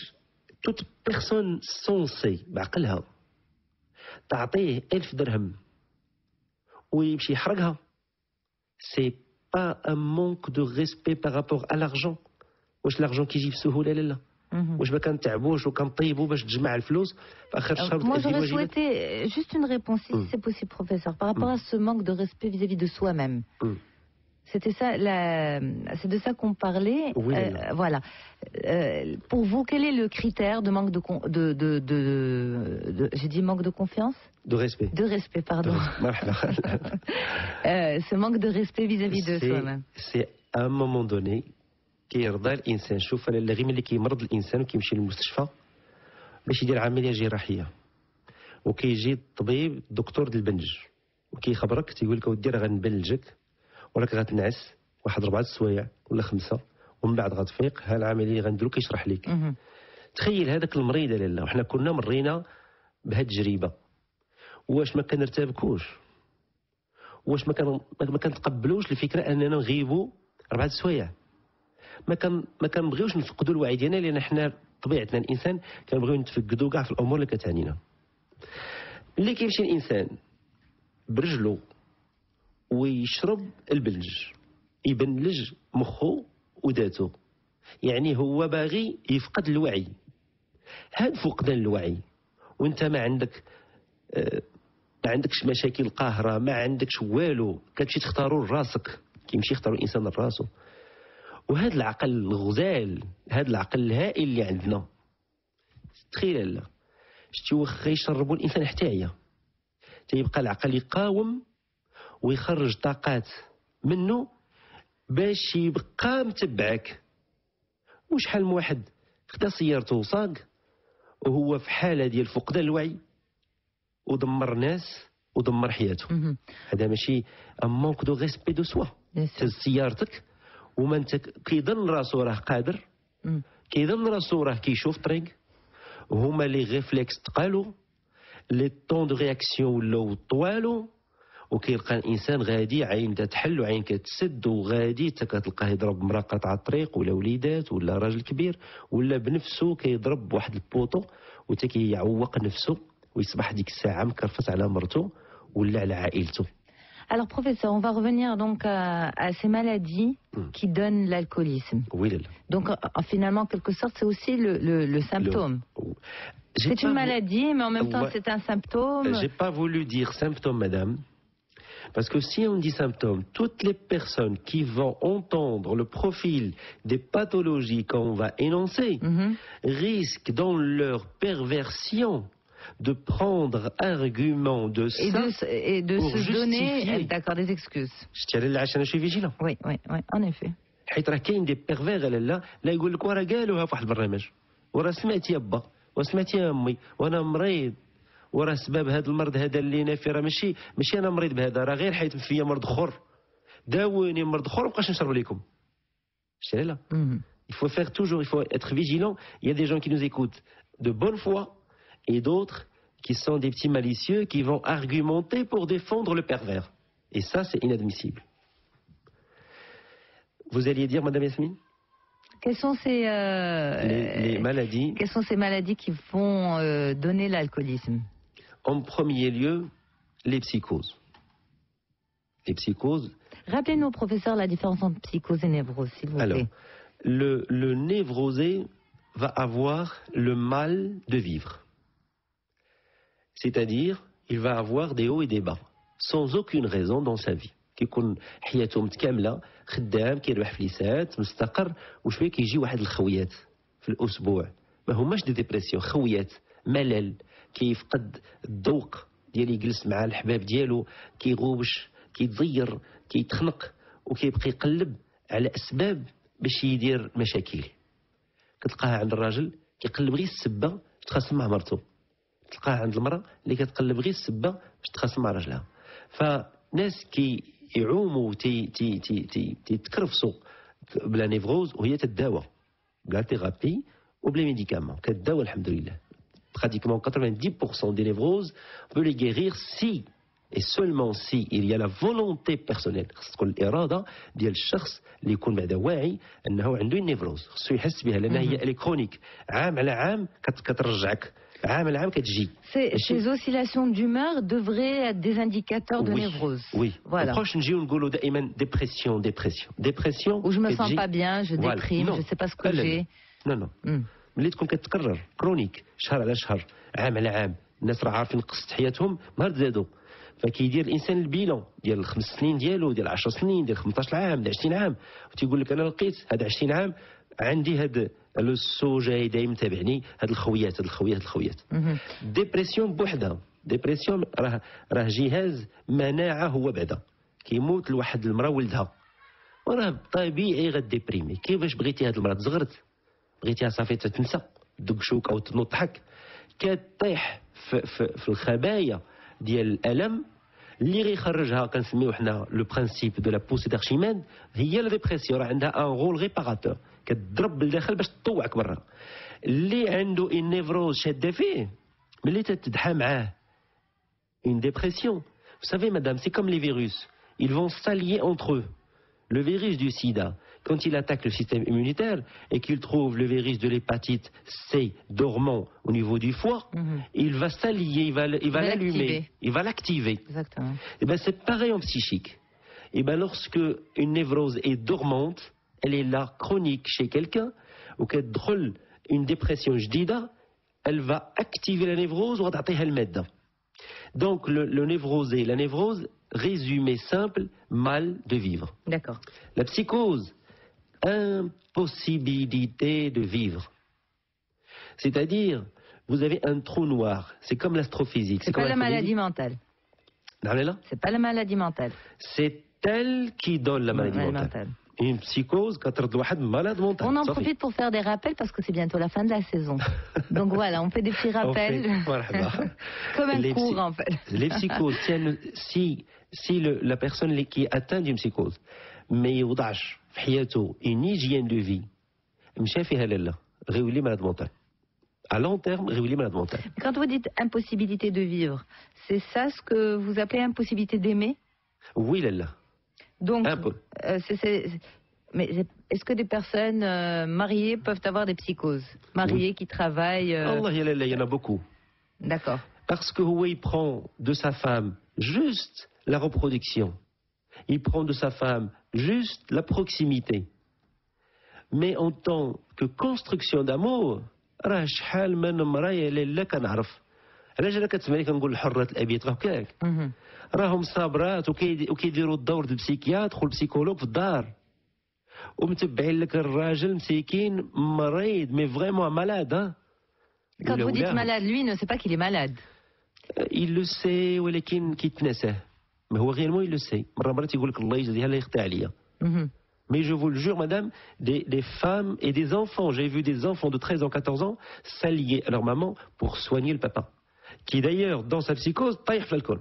toute personne censée, بعقلها تعطيه 1000 درهم ويمشي يحرقها. C'est pas un manque de respect par rapport à l'argent. واش l'argent كيجي بسهوله لا؟ واش ما كنتعبوش وكنطيبوا باش تجمع الفلوس في اخر الشهر؟ Moi j'aurais souhaité juste une réponse si c'est possible, professeur, par rapport à ce manque de respect vis-à-vis de soi-même. C'était ça, c'est de ça qu'on parlait. Oui, voilà. Pour vous, quel est le critère de manque j'ai dit manque de confiance? De respect. De respect, pardon. Ce manque de respect vis-à-vis de soi-même. C'est à un moment donné كيرضى الانسان. شوف انا غير ملي كيمرض الانسان وكيمشي للمستشفى باش يدير عمليه جراحيه وكيجي الطبيب الدكتور ديال البنج وكيخبرك تيقول لك اودي راه غنبلجك وراك غتنعس واحد 4 سوايع ولا 5 ومن بعد غتفيق، ها العمليه اللي غنديرو كيشرح لك. تخيل هذاك المريض لاله، وحنا كنا مرينا بهذه التجربه. واش ما كنرتبكوش؟ واش ما كنتقبلوش الفكره اننا نغيبوا 4 سوايع؟ ما كنبغيوش نفقدوا الوعي ديالنا، لان حنا طبيعتنا الانسان كنبغيو نتفقدوا كاع في الامور اللي كتعنينا. اللي كيمشي الانسان برجلو ويشرب البلج يبنلج مخه وذاته، يعني هو باغي يفقد الوعي. هاد فقدان الوعي وانت ما عندكش مشاكل قاهره، ما عندكش والو، كتمشي تختاروا لراسك، كيمشي يختاروا الانسان لراسو. وهذا العقل الغزال، هذا العقل الهائل اللي عندنا، تخيل لا شتي واخا يشربوا الانسان حتى هي تيبقى العقل يقاوم ويخرج طاقات منه باش يبقى متبعك. وشحال من واحد خدا سيارته وصاق وهو في حاله ديال فقدان الوعي ودمر ناس ودمر حياته. هذا ماشي مونك دو ريسبي دو سوا. سيارتك وما انت كيظن راسو راه قادر، كيظن راسو راه كيشوف طريق، هما لي ريفلكس تقالوا، لي طون دو رياكسيون ولاو طوالو، وكيلقى الانسان غادي عين تتحل وعين كتسد وغادي كتلقاه يضرب مراه قاطعه الطريق ولا وليدات ولا راجل كبير ولا بنفسه كيضرب واحد البوطو وتا كيعوق نفسه ويصبح ديك الساعه مكرفس على مرته ولا على عائلته. Alors, professeur, on va revenir donc à ces maladies qui donnent l'alcoolisme. Oui, là. Donc, finalement, en quelque sorte, c'est aussi le symptôme. C'est une maladie, mais en même temps, c'est un symptôme. J'ai pas voulu dire symptôme, madame. Parce que si on dit symptôme, toutes les personnes qui vont entendre le profil des pathologies qu'on va énoncer risquent dans leur perversion de prendre argument de ça et de pour se justifier. donner d'accord des excuses. Je suis vigilant. Oui, en effet. حيت راه كاين دي بيرفير لا يقول لك وراه قالوها في واحد البرنامج، وراه سمعتي يا با وسمعتي يا امي وانا مريض، وراه سبب هذا المرض هذا اللي انا فيه راه ماشي انا مريض بهذا، راه غير حيت فيا مرض اخر، داووني مرض اخر ومابقاش نشرب لكم. شتي لا il faut faire toujours, il faut être vigilant. Il y a des gens qui nous écoutent de bonne foi et d'autres qui sont des petits malicieux qui vont argumenter pour défendre le pervers. Et ça, c'est inadmissible. Vous alliez dire, Madame Yasmine ? Quelles sont ces les maladies. Quelles sont ces maladies qui vont donner l'alcoolisme ? En premier lieu, les psychoses. Les psychoses. Rappelez-nous, professeur, la différence entre psychose et névrose, s'il vous plaît. Alors, le névrosé va avoir le mal de vivre. C'est-à-dire, il va avoir des hauts et des bas, sans aucune raison dans sa vie. كيكون حياته متكامله خدام كيربح فليسات مستقر وشويه كيجي واحد الخويات في الاسبوع ما هماش دي ديبرسيون خويات ملل كيفقد الذوق ديال يجلس مع الحباب ديالو كيغوبش كيتزير كيتخنق وكيبقى يقلب على اسباب باش يدير مشاكل. كتلقاها عند الراجل كيقلب غير السبه تخاصم مع مرته، تلقاها عند المراه اللي كتقلب غير السبه باش تخاصم مع راجلها. فناس يعوموا تيتكرفصوا بلا نيفروز وهي تداوى بلا ثيرابي وبلا ميديكامون كتداوى الحمد لله. Pratiquement 90% des névroses, on peut les guérir si et seulement si il y a la volonté personnelle. خص تكون الإرادة ديال الشخص اللي يكون بعدا واعي أنه عنده النيفروز، خصو يحس بها لأنها هي إلكترونيك عام على عام كترجعك. Ces oscillations d'humeur devraient être des indicateurs de névrose. Oui. Voilà. Dépression. Où je me sens pas bien, je déprime, je ne sais pas ce que j'ai. Non. ملي تكون كتكرر كرونيك شهر على شهر عام على عام الناس راه عارفين قصة حياتهم نهار زادوا فكيدير الانسان البيلون ديال الخمس سنين ديالو ديال 10 سنين ديال 15 عام ديال 20 عام وتيقول لك انا لقيت هاد 20 عام عندي هاد لو جاي دايم تابعني هاد الخويات. ديبرسيون بوحدها ديبرسيون راه جهاز مناعه هو بعدا كيموت لواحد المراه ولدها وراه طبيعي غديبريمي. كيفاش بغيتي هاد المراه تزغرت بغيتيها صافي تنسى تدق شوك او تنضحك كطيح في الخبايا ديال الالم اللي غيخرجها كنسميو حنا لو برينسيپ دو لا بوسي دارشيميد هي لا ديبرسيون راه عندها ان رول ريباراتور كتضرب بالداخل باش تطوعك برا. اللي عنده ان نيفروز شاده فيه ملي تتدحى معاه une dépression. Vous savez madame, c'est comme les virus, ils vont s'allier entre eux. Le virus du sida, quand il attaque le système immunitaire et qu'il trouve le virus de l'hépatite C dormant au niveau du foie, il va s'allier, il va l'allumer, il va l'activer. Exactement. Et ben c'est pareil en psychique. Et ben lorsque une névrose est dormante, elle est là chronique chez quelqu'un, ou qu'elle drôle une dépression jdida, elle va activer la névrose ou تعطيها المادة. Donc le névrosé, la névrose, résumé simple, mal de vivre. D'accord. La psychose, impossibilité de vivre. C'est-à-dire, vous avez un trou noir. C'est comme l'astrophysique. C'est pas la maladie mentale. C'est pas la maladie mentale. C'est elle qui donne la maladie mentale. Une psychose, malade mentale. On en profite pour faire des rappels parce que c'est bientôt la fin de la saison. Donc voilà, on fait des petits rappels. Comme un cours en fait. Les psychoses, si la personne qui est atteinte d'une psychose, mais il y a une hygiène de vie, malade mentale. À long terme, malade mentale. Quand vous dites impossibilité de vivre, c'est ça ce que vous appelez impossibilité d'aimer? Oui, Lalla. Donc, mais est-ce que des personnes mariées peuvent avoir des psychoses? Mariées qui travaillent Allah, il y en a beaucoup. D'accord. Parce que il prend de sa femme juste la reproduction. Il prend de sa femme juste la proximité. Mais en tant que construction d'amour, راه شحال من مرايا لا كنعرف. علاش انا كتسمعني كنقول الحرات الابيات هكاك راهم صابرات وكيديروا الدور ديال البسيكياتر والبسيكولوج في الدار ومتبعين لك الراجل مسكين مريض مي فريمون مالاد. Quand vous dites malade, lui ne sait pas qu'il est malade. Il le sait ولكن كيتناساه. ما هو غير il le sait. مرات يقول لك الله يجزيها لا يخطي عليا. Mais je vous le jure, madame, des femmes et des enfants, j'ai vu des enfants de 13 ans, 14 ans s'allier à leur maman pour soigner le papa. Qui d'ailleurs, dans sa psychose, taille l'alcool.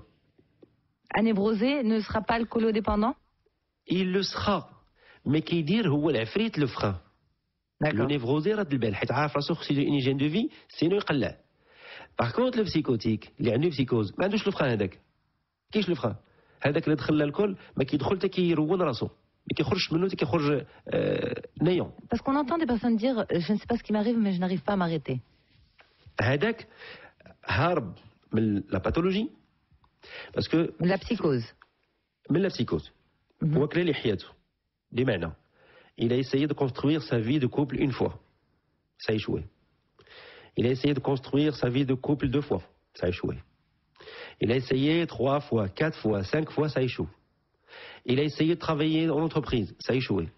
Un névrosé ne sera pas alcoolodépendant? Il le sera. Mais qui dit, l'afrit le frein. Le névrosé, une hygiène de vie, sinon il. Par contre, le psychotique, il y a une psychose, mais il le frein. Qui le frein? هذاك اللي دخل الكل ما كيدخل حتى كيرون راسو ما كيخرجش منه حتى كيخرج نيون. Parce qu'on entend des personnes dire je ne sais pas ce qui m'arrive mais je n'arrive pas à m'arrêter. هذاك هارب من لا باثولوجي parce que la psychose. من لا psychose وكل لحيته. بمعنى il a essayé de construire sa vie de couple une fois, ça a échoué. Il a essayé de construire sa vie de couple 2 fois, ça a échoué. Il a essayé 3 fois, 4 fois, 5 fois, ça échoue. Il a essayé de travailler en entreprise, ça a échoué.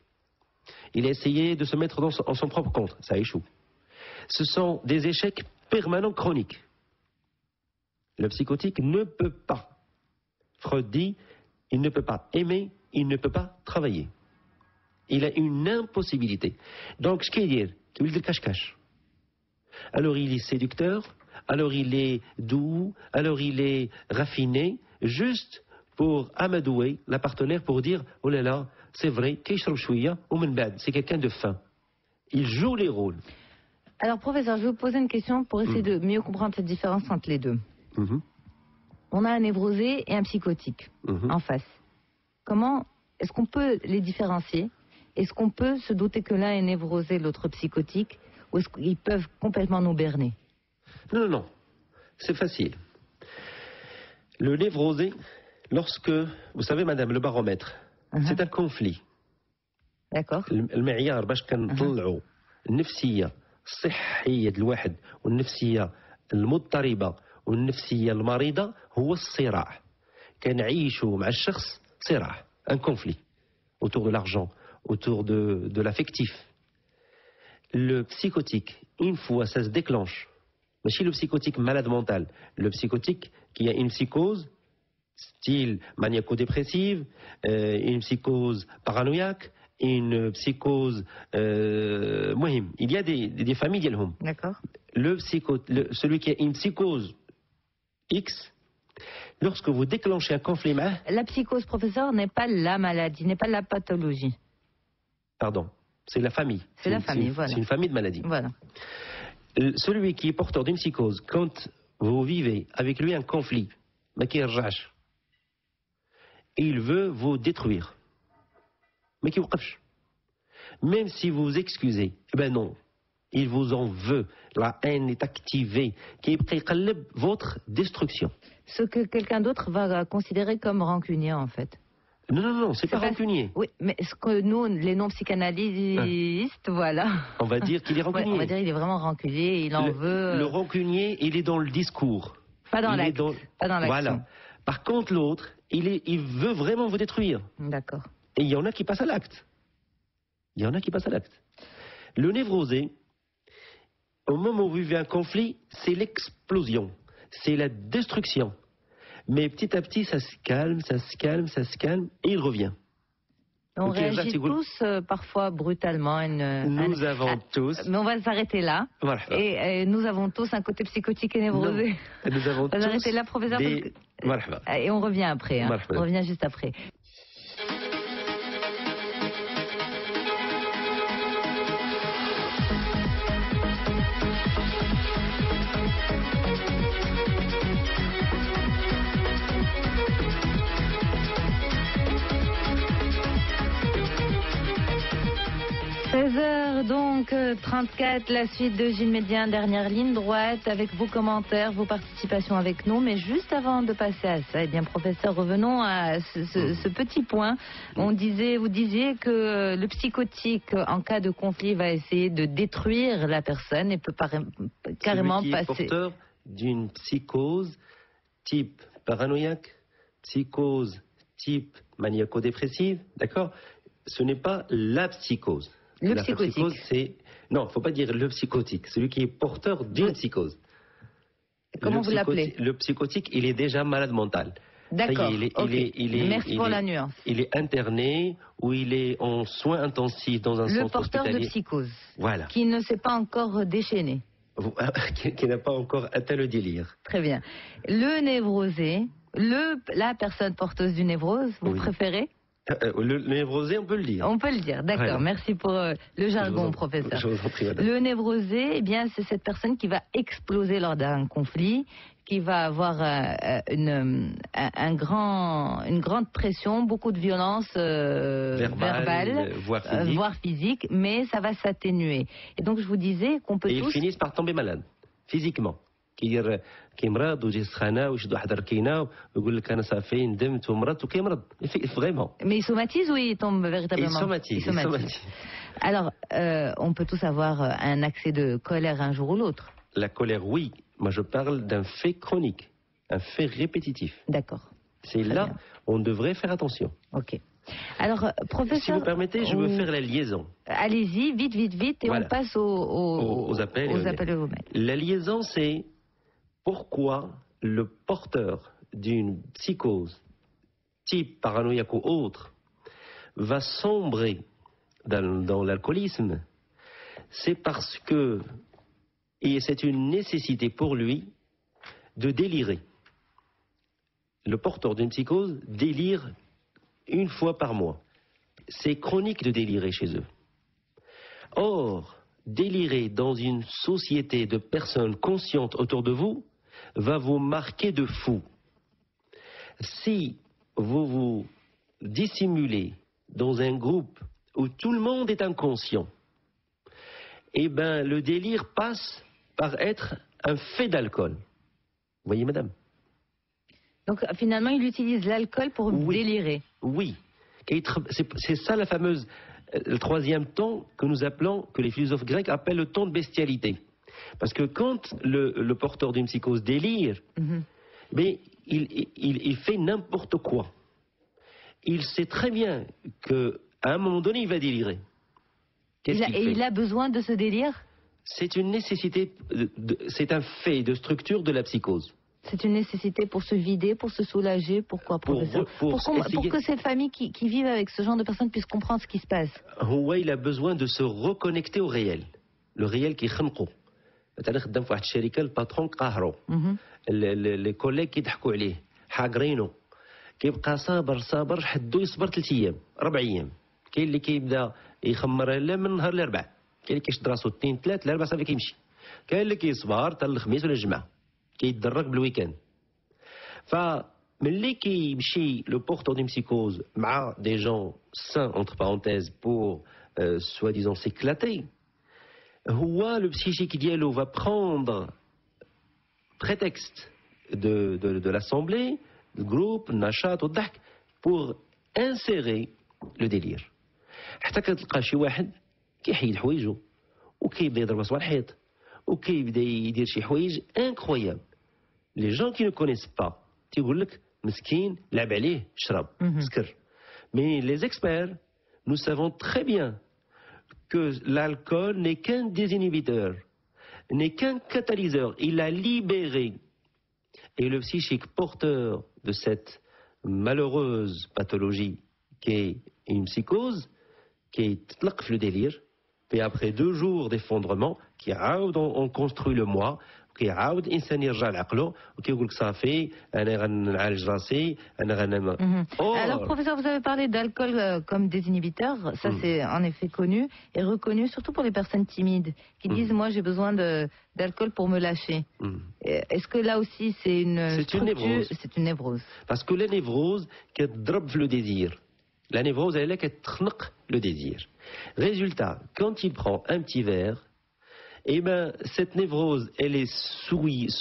Il a essayé de se mettre en son propre compte, ça échoue. Ce sont des échecs permanents chroniques. Le psychotique ne peut pas. Freud dit, il ne peut pas aimer, il ne peut pas travailler. Il a une impossibilité. Donc, ce qu'il dit, il dit cache-cache. Alors il est séducteur, alors il est doux, alors il est raffiné, juste pour amadouer la partenaire, pour dire, oh là là, c'est vrai, c'est quelqu'un de fin. Il joue les rôles. Alors, professeur, je vais vous poser une question pour essayer de mieux comprendre cette différence entre les deux. On a un névrosé et un psychotique en face. Comment est-ce qu'on peut les différencier? Est-ce qu'on peut se douter que l'un est névrosé, l'autre psychotique? Ou est-ce qu'ils peuvent complètement nous berner? Non, non, non. C'est facile. Le névrosé, lorsque, vous savez, madame, le baromètre, c'est un conflit. D'accord. المعيار باش كنطلعوا النفسية الصحية الواحد والنفسية المضطربة والنفسية المريضة هو الصراع. كنعيشوا مع الشخص صراع, un conflit autour de l'argent, autour de l'affectif. Le psychotique, une fois ça se déclenche, mais chez le psychotique malade mental, le psychotique qui a une psychose, style maniaco-dépressive, une psychose paranoïaque, une psychose mohim. Il y a des familles d'Elhom. D'accord. Celui qui a une psychose X, lorsque vous déclenchez un conflit... La psychose, professeur, n'est pas la maladie, n'est pas la pathologie. Pardon, c'est la famille. C'est la famille, voilà. C'est une famille de maladies. Voilà. Celui qui est porteur d'une psychose, quand vous vivez avec lui un conflit, il veut vous détruire. Mais qui vous cache. Même si vous excusez, eh ben non, il vous en veut. La haine est activée, qui est votre destruction. Ce que quelqu'un d'autre va considérer comme rancunier, en fait. Non, non, non, c'est pas rancunier. Oui, mais ce que nous, les non-psychanalystes, voilà. On va dire qu'il est rancunier. Ouais, on va dire qu'il est vraiment rancunier, il en veut... Le rancunier, il est dans le discours. Pas dans l'acte. Pas dans l'action. Voilà. Par contre, l'autre, il veut vraiment vous détruire. D'accord. Et il y en a qui passent à l'acte. Il y en a qui passent à l'acte. Le névrosé, au moment où vous vivez un conflit, c'est l'explosion, c'est la destruction. Mais petit à petit, ça se calme, ça se calme, ça se calme, et il revient. On réagit tous parfois brutalement. Nous avons tous... Mais on va s'arrêter là. Voilà. Et nous avons tous un côté psychotique et névrosé. Nous avons on va s'arrêter là, professeur. Voilà. Et on revient après. Hein. On revient juste après. 16h donc 34, la suite de Gilles Médien, dernière ligne droite avec vos commentaires, vos participations avec nous. Mais juste avant de passer à ça, eh bien professeur, revenons à ce petit point. Vous disiez que le psychotique en cas de conflit va essayer de détruire la personne et peut carrément passer. Celui qui est porteur d'une psychose type paranoïaque, psychose type maniaco-dépressive, d'accord? Ce n'est pas la psychose. Le psychotique. Psychose, c'est... Non, il ne faut pas dire le psychotique, celui qui est porteur d'une psychose. Comment vous l'appelez? Le psychotique, il est déjà malade mental. D'accord, merci pour la nuance. Il est interné ou il est en soins intensifs dans un centre hospitalier. Le porteur de psychose, voilà. Qui ne s'est pas encore déchaîné. Qui n'a pas encore atteint le délire. Très bien. Le névrosé, la personne porteuse du névrose, vous préférez? Le névrosé, on peut le dire. On peut le dire, d'accord. Voilà. Merci pour le jargon, professeur. Je vous en prie, madame. Le névrosé, eh bien, c'est cette personne qui va exploser lors d'un conflit, qui va avoir une grande pression, beaucoup de violence verbale, voire physique, mais ça va s'atténuer. Et donc, je vous disais qu'on peut tous... Et ils finissent par tomber malades, physiquement. كيمرض ويجي سخانه ويشد واحد الركينه ويقول لك انا صافي ندمت ومرضت وكيمرض فريمون. Mais il somatise ou il tombe véritablement? Il somatise. Alors, on peut tous avoir un accès de colère un jour ou l'autre. La colère, oui. Moi, je parle d'un fait chronique, un fait répétitif. D'accord. C'est là bien. on devrait faire attention. Ok. Alors, professeur... Si vous permettez, je veux faire la liaison. Allez-y, vite, et voilà. on passe aux appels et aux mails. La liaison, c'est pourquoi le porteur d'une psychose type paranoïaque ou autre va sombrer dans l'alcoolisme. C'est parce que, et c'est une nécessité pour lui, de délirer. Le porteur d'une psychose délire une fois par mois. C'est chronique de délirer chez eux. Or, délirer dans une société de personnes conscientes autour de vous va vous marquer de fou. Si vous vous dissimulez dans un groupe où tout le monde est inconscient, eh bien, le délire passe par être un fait d'alcool. Vous voyez, madame? Donc, finalement, il utilise l'alcool pour délirer. Oui. C'est ça la fameuse, le troisième ton que nous appelons, que les philosophes grecs appellent le ton de bestialité. Parce que quand le porteur d'une psychose délire, mais il fait n'importe quoi. Il sait très bien qu'à un moment donné, il va délirer. Il a besoin de ce délire? C'est une nécessité, c'est un fait de structure de la psychose. C'est une nécessité pour se vider, pour se soulager. Pourquoi, professeur? Pour que ces familles qui vivent avec ce genre de personnes puissent comprendre ce qui se passe. Oui, il a besoin de se reconnecter au réel. Le réel qui خنقه. مثلا خدام في واحد الشركه الباترون قاهرو les collègues كيضحكوا عليه حاقرينه كيبقى صابر حدو يصبر 3 ايام 4 ايام. كاين اللي كيبدا يخمر لا من نهار الاربعاء، كاين اللي كيشد راسو 2 3 الاربعاء صافي كيمشي، كاين اللي كيصبر حتى الخميس ولا الجمعه كيتدرك بالويكاند. فملي كيمشي لو بورتور دي psychose مع des gens sains entre parenthèses pour soi-disant s'éclater, le psychique dialogue va prendre prétexte de l'assemblée, du groupe, nachat ou dak, pour insérer le délire. حتى كتلقى شي واحد كيحيد حوايجو وكيبدا يضرب راسو على الحيط وكيبدا يدير شي حوايج incroyable. Les gens qui ne connaissent pas تيقول لك مسكين لعب عليه شرب سكر. Mais les experts, nous savons très bien que l'alcool n'est qu'un désinhibiteur, n'est qu'un catalyseur. Il a libéré. Et le psychique porteur de cette malheureuse pathologie qui est une psychose, qui est le délire, et après 2 jours d'effondrement, on construit le moi, كيعاود الانسان يرجع لعقله وكيقول لك صافي انا غنعالج راسي انا غنام. Alors professeur, vous avez parlé d'alcool comme désinhibiteur, ça c'est en effet connu et reconnu, surtout pour les personnes timides qui disent moi j'ai besoin d'alcool pour me lâcher. Est-ce que là aussi c'est une névrose? C'est une névrose. Parce que la névrose كتضرب في le désir. La névrose elle est كتخنق le désir. Résultat, quand il prend un petit verre, eh bien, cette névrose, elle est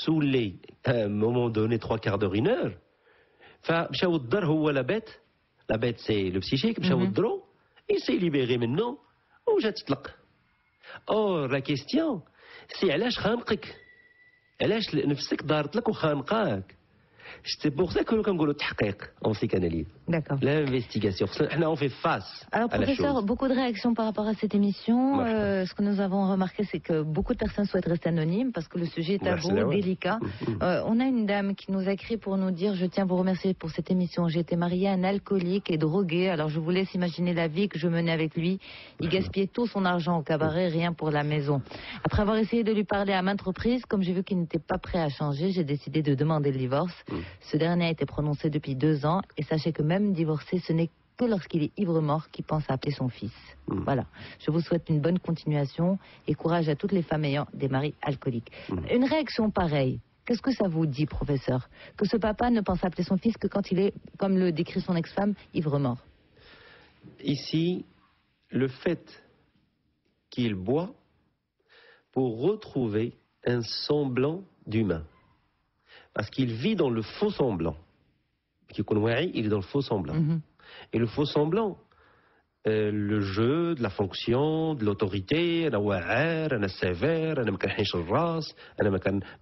saoulée à un moment donné, 3/4 d'heure, 1 heure. فمشاو الدار هو la bête c'est le psychique, مشاو الدرو, il s'est libéré maintenant, وجات تطلق. Or, la question, c'est علاش خانقك؟ علاش نفسك دارت لك وخانقاك؟ C'est pour ça que nous avons le tahqiq en psychanalyse. D'accord. L'investigation. On fait face Alors, à la chose. professeur, beaucoup de réactions par rapport à cette émission. Ce que nous avons remarqué, c'est que beaucoup de personnes souhaitent rester anonymes parce que le sujet est tabou, délicat. On a une dame qui nous a écrit pour nous dire: je tiens à vous remercier pour cette émission. J'ai été mariée à un alcoolique et drogué. Alors, je vous laisse imaginer la vie que je menais avec lui. Il gaspillait tout son argent au cabaret, rien pour la maison. Après avoir essayé de lui parler à maintes reprises, comme j'ai vu qu'il n'était pas prêt à changer, j'ai décidé de demander le divorce. Ce dernier a été prononcé depuis 2 ans et sachez que même divorcé, ce n'est que lorsqu'il est ivre-mort qu'il pense à appeler son fils. Voilà. Je vous souhaite une bonne continuation et courage à toutes les femmes ayant des maris alcooliques. Une réaction pareille, qu'est-ce que ça vous dit, professeur? Que ce papa ne pense appeler son fils que quand il est, comme le décrit son ex-femme, ivre-mort. Ici, le fait qu'il boit pour retrouver un semblant d'humain. Parce qu'il vit dans le faux semblant. Il est dans le faux semblant. Et le faux semblant, le jeu de la fonction, de l'autorité, انا واعر, انا سيفير, انا ما كنحيش الراس, انا ما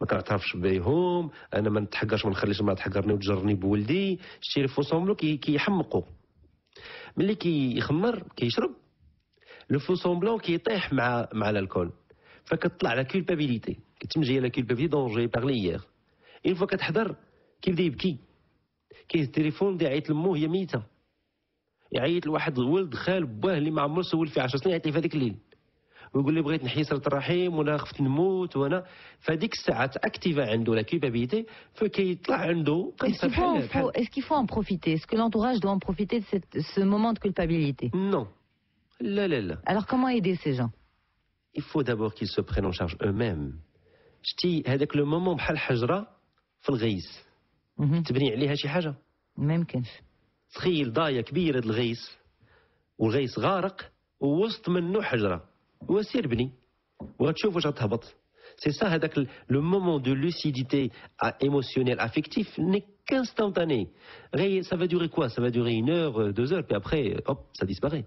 كنعترفش بهم, انا ما نتحقرش, ما نخليش المراه تحقرني وتجرني بولدي. شتي الفو سومبلون كيحمقوا ملي كيخمر كيشرب لو فو سومبلون كيطيح مع الالكول, فكتطلع لا كولبابيليتي, كتمجي لا كولبابيليتي دون جي بارلي يير. اون فوا كتحضر كيبدا يبكي, كيهز التليفون يعيط لمو هي ميته, يعيط لواحد ولد خال باه اللي ما عمره سول فيه 10 سنين, يعيط لي في هذيك الليل ويقول لي بغيت نحيي صلة الرحيم وانا خفت نموت, وانا فهذيك الساعه تاكتيفا عنده لا كولبابيليتي, فكيطلع عنده Est-ce qu'il faut en profiter? Est-ce que l'entourage doit en profiter de ce moment de culpabilité? Non. لا. Alors comment aider ces gens? Il faut d'abord qu'ils se prennent en charge eux-mêmes. شتي هذاك لو مومون بحال حجره في الغيس تبني عليها شي حاجه ما يمكنش. تخيل ضايه كبيره الغيس والغيس غارق ووسط منه حجره, وسير بني وغتشوف واش غتهبط. سي سا هذاك لو مومون دو لوسيديتي ايموسيونيل افيكتيف ني كانستانتاني. غير سا فا دوري كوا, سا فا دوري 1 heure 2 heures, بي ابري هوب سا ديسباري.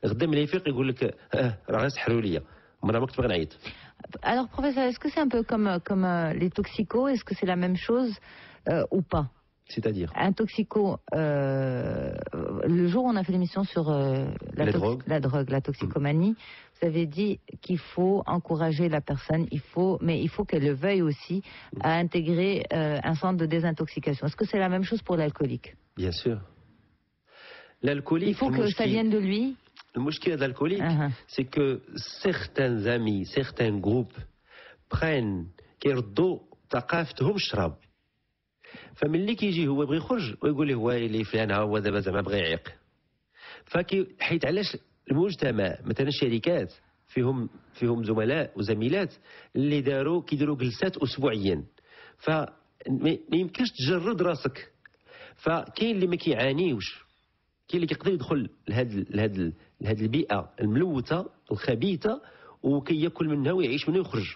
غدا ملي يفيق يقول لك راه غير سحروا ليا, ما كنت باغي نعيط. Alors professeur, est-ce que c'est un peu comme les toxicos? Est-ce que c'est la même chose ou pas? C'est-à-dire un toxico, le jour où on a fait l'émission sur la drogue, la toxicomanie, vous avez dit qu'il faut encourager la personne, mais il faut qu'elle le veuille aussi, à intégrer un centre de désintoxication. Est-ce que c'est la même chose pour l'alcoolique? Bien sûr. L'alcoolique, il faut que ça vienne de lui. Le mouchki de l'alcoolique, c'est que certains amis, certains groupes prennent كيردوا ثقافتهم الشراب. فملي كيجي هو بغى يخرج ويقول له ويلي فلان ها هو دابا زعما بغى يعيق. حيت علاش المجتمع مثلا الشركات فيهم زملاء وزميلات اللي كيديروا جلسات اسبوعيا, فما يمكنش تجرد راسك. فكاين اللي ما كيعانيوش, كاين اللي كيقدر يدخل لهاد البيئه الملوثه الخبيثه وكياكل منها ويعيش منها ويخرج.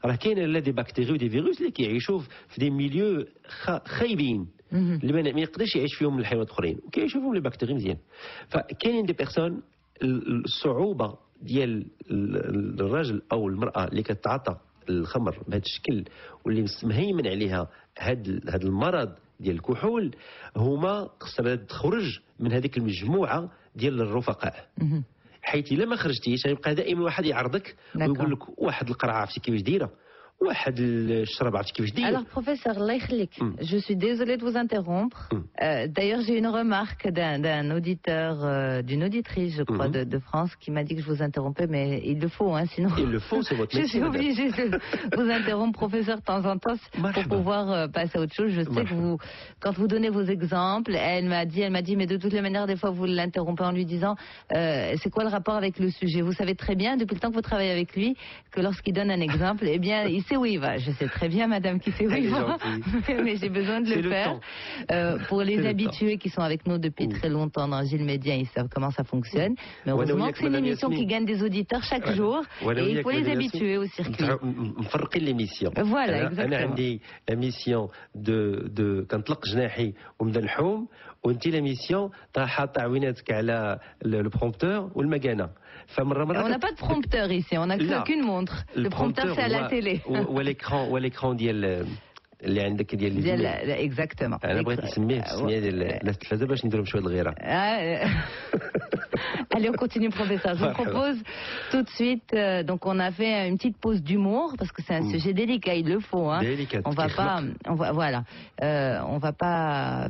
راه كاين لا دي بكتيريا ودي فيروس اللي كيعيشوا في دي ميليو خايبين اللي ما يقدرش يعيش فيهم الحيوانات الاخرين, وكيعيشوا فيهم لي بكتيريا مزيان. فكاينين دي بيرسون الصعوبه ديال الرجل او المراه اللي كتعاطى الخمر بهذا الشكل واللي مهيمن عليها هذا المرض ديال الكحول, هما خصها تخرج من هذيك المجموعه ديال الرفقاء. حيث الا ما خرجتيش غيبقى دائما واحد يعرضك ويقول لك واحد القرعه عرفتي كيفاش دايره, واحد الشراب عرفتي كيفاش داير. Alors professeur, Allah يخليك, je suis désolée de vous interrompre. D'ailleurs, j'ai une remarque d'un auditeur, d'une auditrice, je crois, de France, qui m'a dit que je vous interrompais, mais il le faut, hein, sinon. Il le faut, c'est votre métier. Je suis obligée de vous interrompre, professeur, de temps en temps, pour pouvoir passer à autre chose. Je sais que vous, quand vous donnez vos exemples, elle m'a dit, mais de toutes les manières, des fois, vous l'interrompez en lui disant, c'est quoi le rapport avec le sujet? Vous savez très bien, depuis le temps que vous travaillez avec lui, que lorsqu'il donne un exemple, eh bien, il sait où il va. Je sais très bien, madame, qui sait où il va. Mais j'ai besoin de le faire. Pour les habitués qui sont avec nous depuis très longtemps dans Gilles Média, ils savent comment ça fonctionne. Mais heureusement que c'est une émission qui gagne des auditeurs chaque jour. Et il faut les habituer au circuit. مفرقين l'émission. Voilà, exactement. أنا عندي l'émission de كنطلق جناحي ونبدا نحوم, وانت l'émission حاطه عويناتك على le prompteur والمكانه. On n'a pas de prompteur ici, on n'a qu'une montre. Le prompteur, c'est à la télé. والl'écran ديال اللي عندك ديال exactement. انا بغيت نسميه ديال الناس التلفازه باش نديرهم شويه الغيره. Allez, on continue, professeur. Je vous propose tout de suite, donc on a fait une petite pause d'humour, parce que c'est un sujet délicat, il le faut. Hein. Délicat. On va pas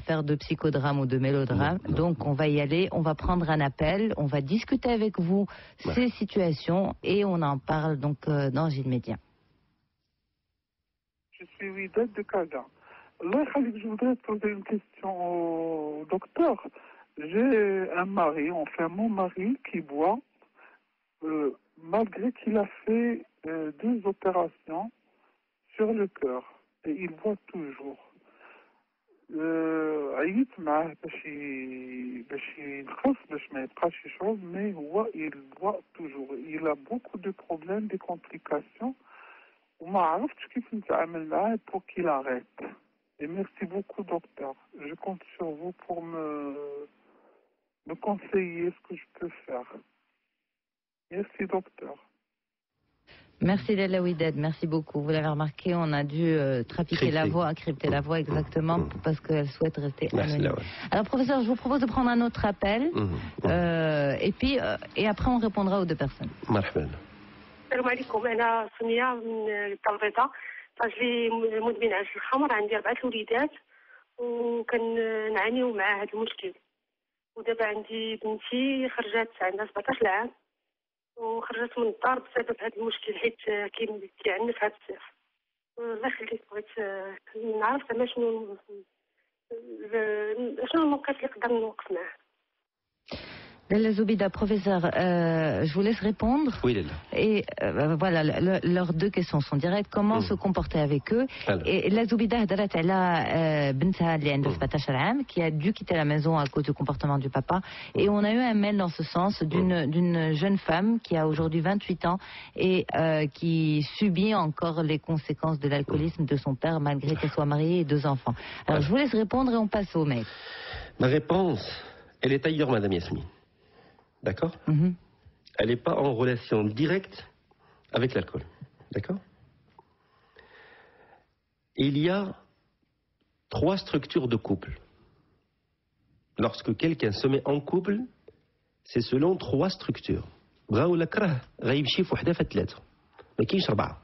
faire de psychodrame ou de mélodrame, donc on va y aller, on va prendre un appel, on va discuter avec vous ces situations et on en parle donc dans Gilles Média. Je suis Widad de Casa. Allah Khalid, je voudrais poser une question au docteur. J'ai un mari, enfin mon mari, qui boit, malgré qu'il a fait 2 opérations sur le cœur. Et il boit toujours. عييت معاه باش ينخف باش ما يبقاش يشرب, mais هو il boit toujours. Il a beaucoup de problèmes, des complications. وما عرفتش كيف نتعامل معاه pour qu'il arrête. Et merci beaucoup, docteur. Je compte sur vous pour me conseiller ce que je peux faire. Merci, docteur. Merci Lalla Ouidad, merci beaucoup. Vous l'avez remarqué, on a dû trafiquer la voix, crypter la voix exactement parce qu'elle souhaite rester anonyme. Alors professeur, je vous propose de prendre un autre appel et après on répondra aux deux personnes. السلام عليكم. انا سميه من طنجة. راجلي مدمن على الخمر، عندي 4 وليدات وكنعانيو مع هذا المشكل. ودابا عندي بنتي خرجت عندها 17 عام وخرجت من الدار بسبب هذا المشكل، حيت كيعنفها بزاف. الله يخليك، بغيت نعرف زعما شنو النقاط اللي نقدر نوقف معاه. Lalla Zoubida, professeur, je vous laisse répondre. Oui, Lalla. Et voilà, leurs deux questions sont directes. Comment se comporter avec eux? Et Lalla Zoubida هدرت على بنتها اللي عندها 17 عام qui a dû quitter la maison à cause du comportement du papa. Et on a eu un mail dans ce sens d'une jeune femme qui a aujourd'hui 28 ans et qui subit encore les conséquences de l'alcoolisme de son père malgré qu'elle soit mariée et 2 enfants. Alors je vous laisse répondre et on passe au mail. Ma réponse, elle est ailleurs, Madame Yasmine. D'accord? Elle n'est pas en relation directe avec l'alcool. D'accord? Il y a 3 structures de couple. Lorsque quelqu'un se met en couple, c'est selon 3 structures. بغا ولا كره غيمشي في وحده في 3. ما كاينش 4.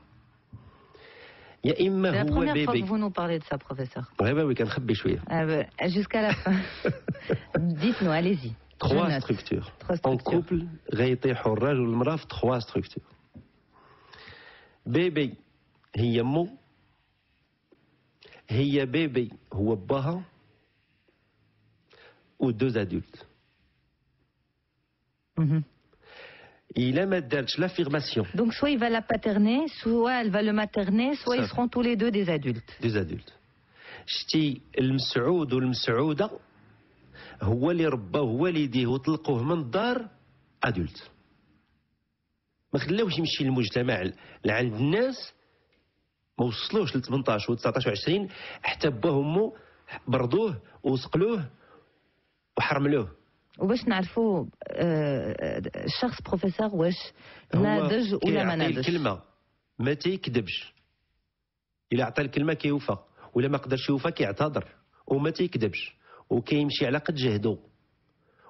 يا اما C'est la هو première fois بيبي. que vous nous parlez de ça, professeur. Oui, كنخبي شويه. Jusqu'à la fin. Dites-nous, allez-y. 3 structures. En couple, غيطيحوا الراجل والمراه في 3 structures. بيبي هي امه، هي بيبي هو باها، و 2 adultes. Il a l'affirmation. Donc soit il va la paterner, soit elle va le materner, soit ils seront tous les deux des adultes. Des adultes. شتي المسعود والمسعودة هو اللي رباه والديه وطلقوه من الدار ادولت. ما خلاوش يمشي للمجتمع لعند الناس، ما وصلوش ل 18 و 19 و 20 حتى باه وامه بردوه وسقلوه وحرملوه. وباش نعرفوا الشخص بروفيسور واش ناضج ولا ما ناضجش. الكلمه ما تيكذبش، الا عطى الكلمه كيوفى، ولا ما قدرش يوفى كيعتذر وما تيكذبش وكيمشي على قد جهده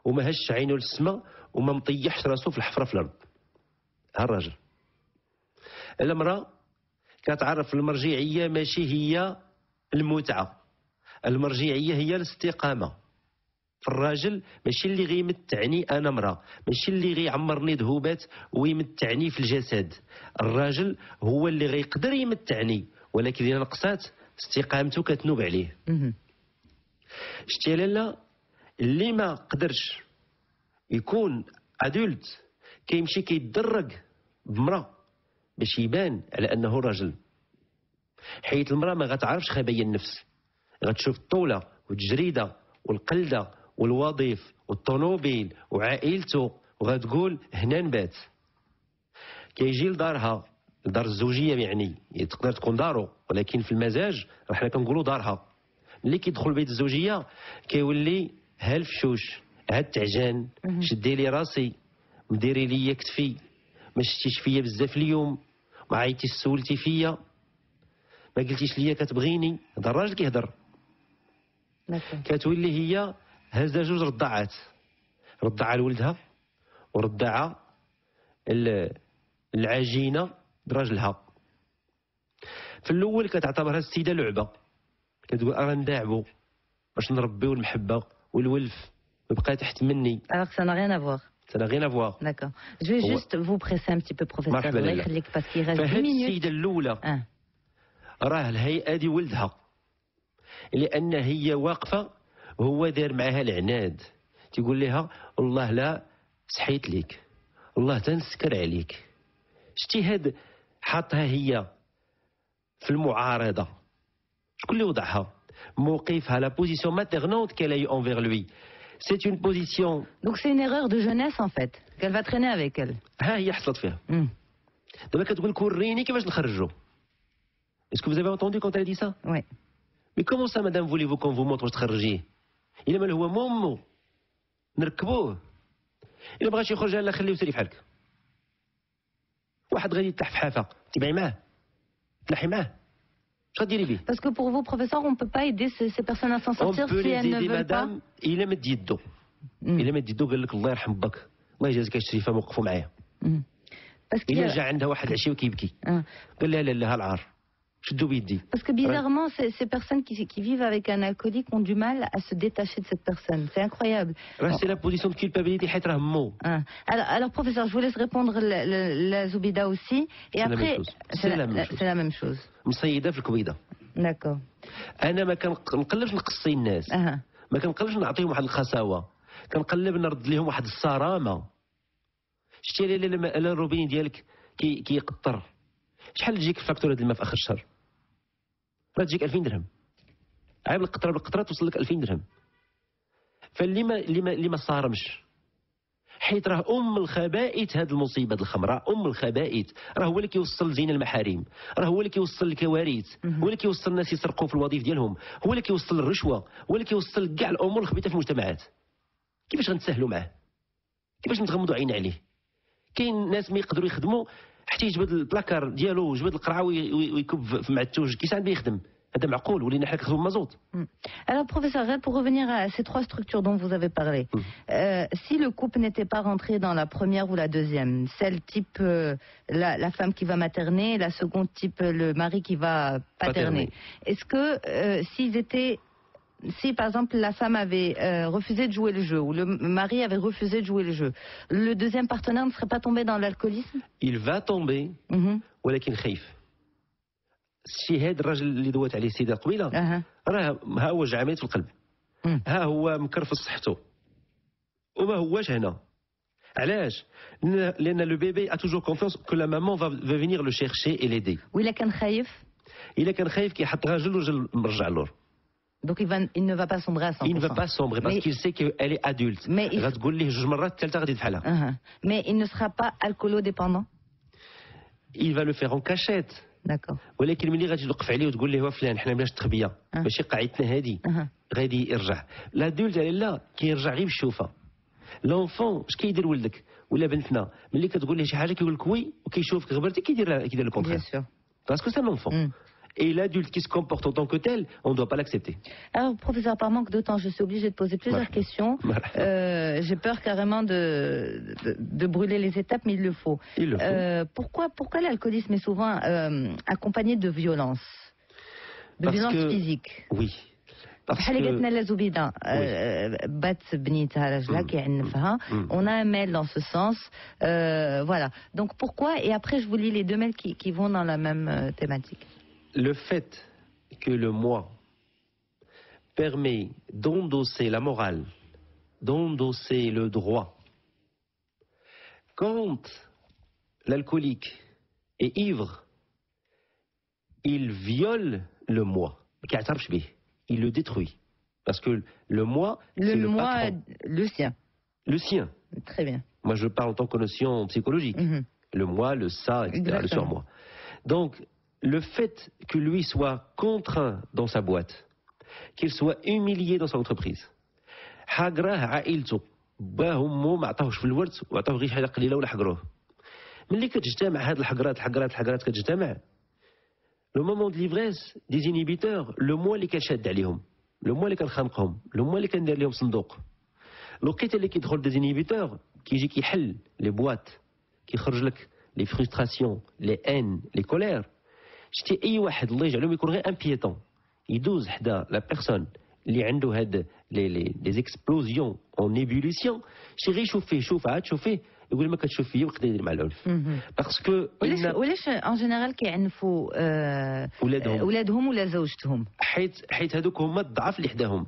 وما هش عينه للسماء وما مطيحش راسو في الحفره في الارض. ها الراجل. المراه كتعرف المرجعيه ماشي هي المتعه، المرجعيه هي الاستقامه. في الراجل ماشي اللي غيمتعني انا مراه، ماشي اللي غيعمرني ذهوبات ويمتعني في الجسد. الراجل هو اللي غيقدر يمتعني، ولكن اذا نقصات استقامته كتنوب عليه. شتي لالا اللي ما قدرش يكون ادولت كيمشي كيتدرج بمراه باش يبان على انه راجل، حيت المراه ما غتعرفش خبايا النفس، غتشوف الطوله والتجريده والقلده والوظيف والطوموبيل وعائلته وغتقول هنا نبات. كيجي لدارها، لدار الزوجيه يعني تقدر تكون دارو ولكن في المزاج حنا كنقولوا دارها. ملي كيدخل بيت الزوجيه كيولي ها الفشوش، ها التعجان، شدي لي راسي، مديري لي كتفي، ما شتيش فيا بزاف اليوم، ما عيطتيش سولتي فيا، ما قلتيش ليا كتبغيني. هذا الراجل كيهضر. كتولي هي هازه 2 رضاعات، رضعها لولدها ورضعها العجينه براجلها. في الاول كتعتبرها السيده لعبه، كتقول انا نداعبو باش نربيو المحبه والولف ويبقى تحت مني. Alors que ça n'a rien à voir. Ça n'a rien à voir. D'accord. Je vais juste vous presser un petit peu, professeur. الله يخليك parce qu'il reste 10 فهاد minutes. السيده الاولى راه الهيئه دي ولدها، لان هي واقفه وهو دار معها العناد، تيقول لها والله لا صحيت ليك، والله تنسكر عليك. شتي هاد حاطها هي في المعارضه. شكون اللي وضعها؟ موقفها لا بوزيسيون ماتيرنونت qu'elle a eu envers lui. C'est une position. Donc c'est une erreur de jeunesse en fait qu'elle va traîner avec elle. ها هي حصلت فيها. دابا كتقول لك وريني كيفاش نخرجو. Est-ce que vous avez entendu quand elle a dit ça? Oui. Mais comment ça, madame, voulez-vous qu'on vous montre تخرجيه؟ إلا ما هو مامو نركبوه. إلا بغاش يخرج لا خليه سيري بحالك. واحد غادي يتلح في حافة، تبعي معاه. تلحي معاه. اش غديري به؟ Parce que pour vous, professeur, on ne peut pas aider ces personnes à s'en sortir si elles ne veulent pas. madame, إلا مد يدو. إلا مد يدو قال لك الله يرحم باك. الله يجازيك الشريفة وقفوا معايا. إلا جا عندها واحد العشية وكيبكي. قال لها لا لا هالعار. شدوا بيدي. Parce que bizarrement, ces personnes qui vivent avec un alcoolique ont du mal à se détacher de cette personne. C'est incroyable. C'est la position de culpabilité حيت راه مو. Alors, professeur, je vous laisse répondre la Zoubida aussi. Et après, c'est la même chose. مصيدة في الكويدة. D'accord. أنا ما كنقلبش نقصي الناس. ما كنقلبش نعطيهم واحد الخساوة. كنقلب نرد لهم واحد الصرامة. شتي لا الروبين ديالك كيقطر. شحال تجيك فاكتورة الماء في آخر الشهر؟ راه تجيك 2000 درهم. عيب القطرة بالقطرة توصل لك 2000 درهم. فاللي ما صارمش. حيت راه الخبائث هذه المصيبة الخمرة الخبائث راه هو اللي كيوصل لزين المحارم، راه هو اللي كيوصل للكوارث، هو اللي كيوصل الناس يسرقوا في الوظائف ديالهم، هو اللي كيوصل للرشوة، هو اللي كيوصل كاع الأمور الخبيثة في المجتمعات. كيفاش غنتساهلوا معاه؟ كيفاش نتغمضوا عين عليه؟ كاين ناس ما يقدروا يخدموا حتى يجبد البلاكار ديالو ويجبد القرعه ويكب في معتوج كيسان بيخدم. هذا معقول ولينا حنا كنخدموا مازوت. Alors professeur Red, pour revenir à ces trois structures dont vous avez parlé, si le couple n'était pas rentré dans la première ou la deuxième, celle type la femme qui va materner, la seconde type le mari qui va paterner, est-ce que si par exemple la femme avait refusé de jouer le jeu ou le mari avait refusé de jouer le jeu, le deuxième partenaire ne serait pas tombé dans l'alcoolisme? Il va tomber, ولكن خايف. الشيء هذا الراجل اللي دوات عليه السيده قبيله راه ها هو جعميت في القلب، ها هو مكرفس صحته وما هواش هنا. علاش؟ لان لو بيبي a toujours confiance que la maman va venir le chercher et l'aider. وإلا كان خايف؟ إلا كان خايف كيحط راجل وجل مرجع لور. Donc il ne va pas sombrer à 100%. Il ne va pas sombrer parce qu'il sait qu'elle est adulte. غتقول ليه جوج مرات الثالثه غادي بحالها. Mais il ne sera pas alcoolo-dépendant. Il va le faire en cachette. D'accord. ولكن ملي غادي توقف عليه وتقول ليه فلان حنا بلاش تخبيه ماشي قاعدتنا هذه غادي يرجع. لادولت لا كيرجع غير بالشوفه. لونفون اش كيدير ولدك ولا بنتنا ملي كتقول ليه شي حاجه كيقول لك وي وكيشوفك غبرتي كيدير لو كونترير. Parce que c'est un enfant. Et l'adulte qui se comporte en tant que tel, on ne doit pas l'accepter. Alors, professeur, par manque de temps, je suis obligée de poser plusieurs questions. J'ai peur carrément de brûler les étapes, mais il le faut. Pourquoi l'alcoolisme est souvent accompagné de violence, violence physique? Oui. بحال اللي قالتنا لازوبيدا بات بنيتها راجلها كيعنفها. On a un mail dans ce sens. Voilà. Donc pourquoi? Et après je vous lis les deux mails qui vont dans la même thématique. Le fait que le moi permet d'endosser la morale, d'endosser le droit. Quand l'alcoolique est ivre, il viole le moi. Il le détruit. Parce que le moi, c'est le moi, patron. Le sien. Le sien. Très bien. Moi, je parle en tant que notion psychologique. Le moi, le ça, etc., le surmoi. Donc, le fait que lui soit contraint dans sa boîte, qu'il soit humilié dans son entreprise, حاقراه عائلته باه امه ما عطاوش في الورث وعطاوه غير حاجه قليله ولا حقروه. ملي كتجتمع هاد الحقرات كتجتمع لو مومون دو ليفريس دي انيبيتور لو موا اللي كنشاد عليهم لو موا اللي كنخنقهم لو موا اللي كندير لهم صندوق الوقيته اللي كيدخل دي انيبيتور كيجي كيحل لي بواط كيخرج لك لي فرستراسيون لي ان لي كولير. شتي اي واحد الله يجعلهم يكون غير ان بيتون يدوز حدا لا بيرسون اللي عنده هاد لي اكسبلوزيون اون ايبوليسيون شي غير يشوف فيه شوف فيه يقول ما كتشوف فيا ويقدر يدير مع العنف. باسكو ولاش ان جينيرال كيعنفوا ولادهم ولا زوجتهم؟ حيت هذوك هما الضعاف اللي حداهم.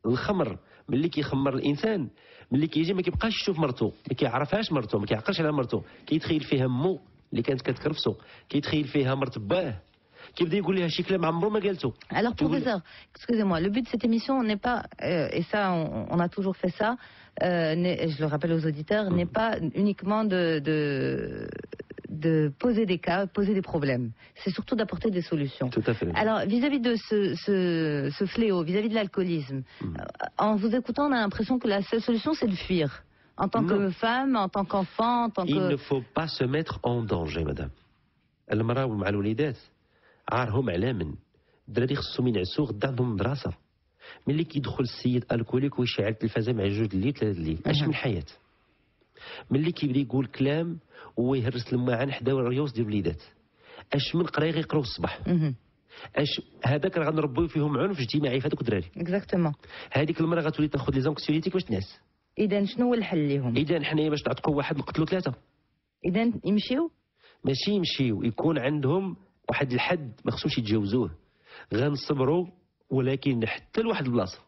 الخمر ملي كيخمر الانسان ملي كيجي ما كيبقاش يشوف مرته ما كيعرفهاش مرته ما كيعقلش على مرته كيتخيل فيها مو اللي كانت كتكرفسو كيتخيل فيها مرت باه كيبدا يقول لها شي كلام عمره ما قالته. Alors professeur, excusez-moi, le but de cette émission n'est pas et ça on a toujours fait ça, je le rappelle aux auditeurs, n'est pas uniquement de poser des cas, poser des problèmes. C'est surtout d'apporter des solutions. Tout à fait. Alors, vis-à-vis de ce fléau, vis-à-vis de l'alcoolisme, en vous écoutant, on a l'impression que la seule solution, c'est de fuir. En tant que femme, en tant qu'enfant, en tant que... Il ne faut pas se mettre en danger, madame. المرأة مع الوليدات عارهم على من الدراري خصهم ينعسوا غدا عندهم مدرسة. ملي كيدخل السيد الكوليك ويشعل التلفازة مع 2 الليل 3 الليل اش من حياة. ملي كيبدا يقول كلام ويهرس الماعن حدا الريوس ديال الوليدات اش من قرايه غيقراو الصباح. اش هذاك راه غنربيو فيهم عنف اجتماعي في هذوك الدراري. اكزاكتومون. هذيك المرأة غتولي تاخذ لي زونكسيوليتيك باش تنعس. اذا شنو هو الحل ليهم؟ اذا حنايا باش نعتقوا واحد نقتلوا 3. اذا يمشيو؟ ماشي يمشيو، يكون عندهم واحد الحد ما خصهمش يتجاوزوه. غنصبروا ولكن حتى لواحد البلاصه.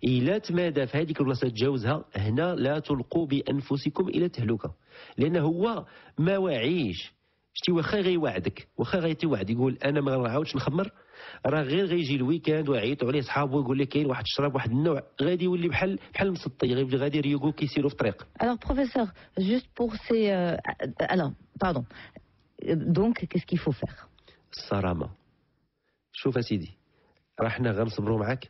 إلا تمادى في هذيك البلاصه تجاوزها، هنا لا تلقوا بانفسكم الى التهلكه، لان هو ما واعيش. شتي واخا غيوعدك، واخا غيتوعد يقول انا ما غنعاودش نخمر، راه غير غيجي الويكاند ويعيطوا عليه صحابو يقول لك كاين واحد الشراب واحد النوع، غادي يولي بحال مسطي، غادي يريقو كيسيروا في الطريق. Alors professeur, juste pour ces alors pardon. Donc qu'est-ce qu'il faut faire? الصرامه. شوف اسيدي، راه حنا غنصبروا معاك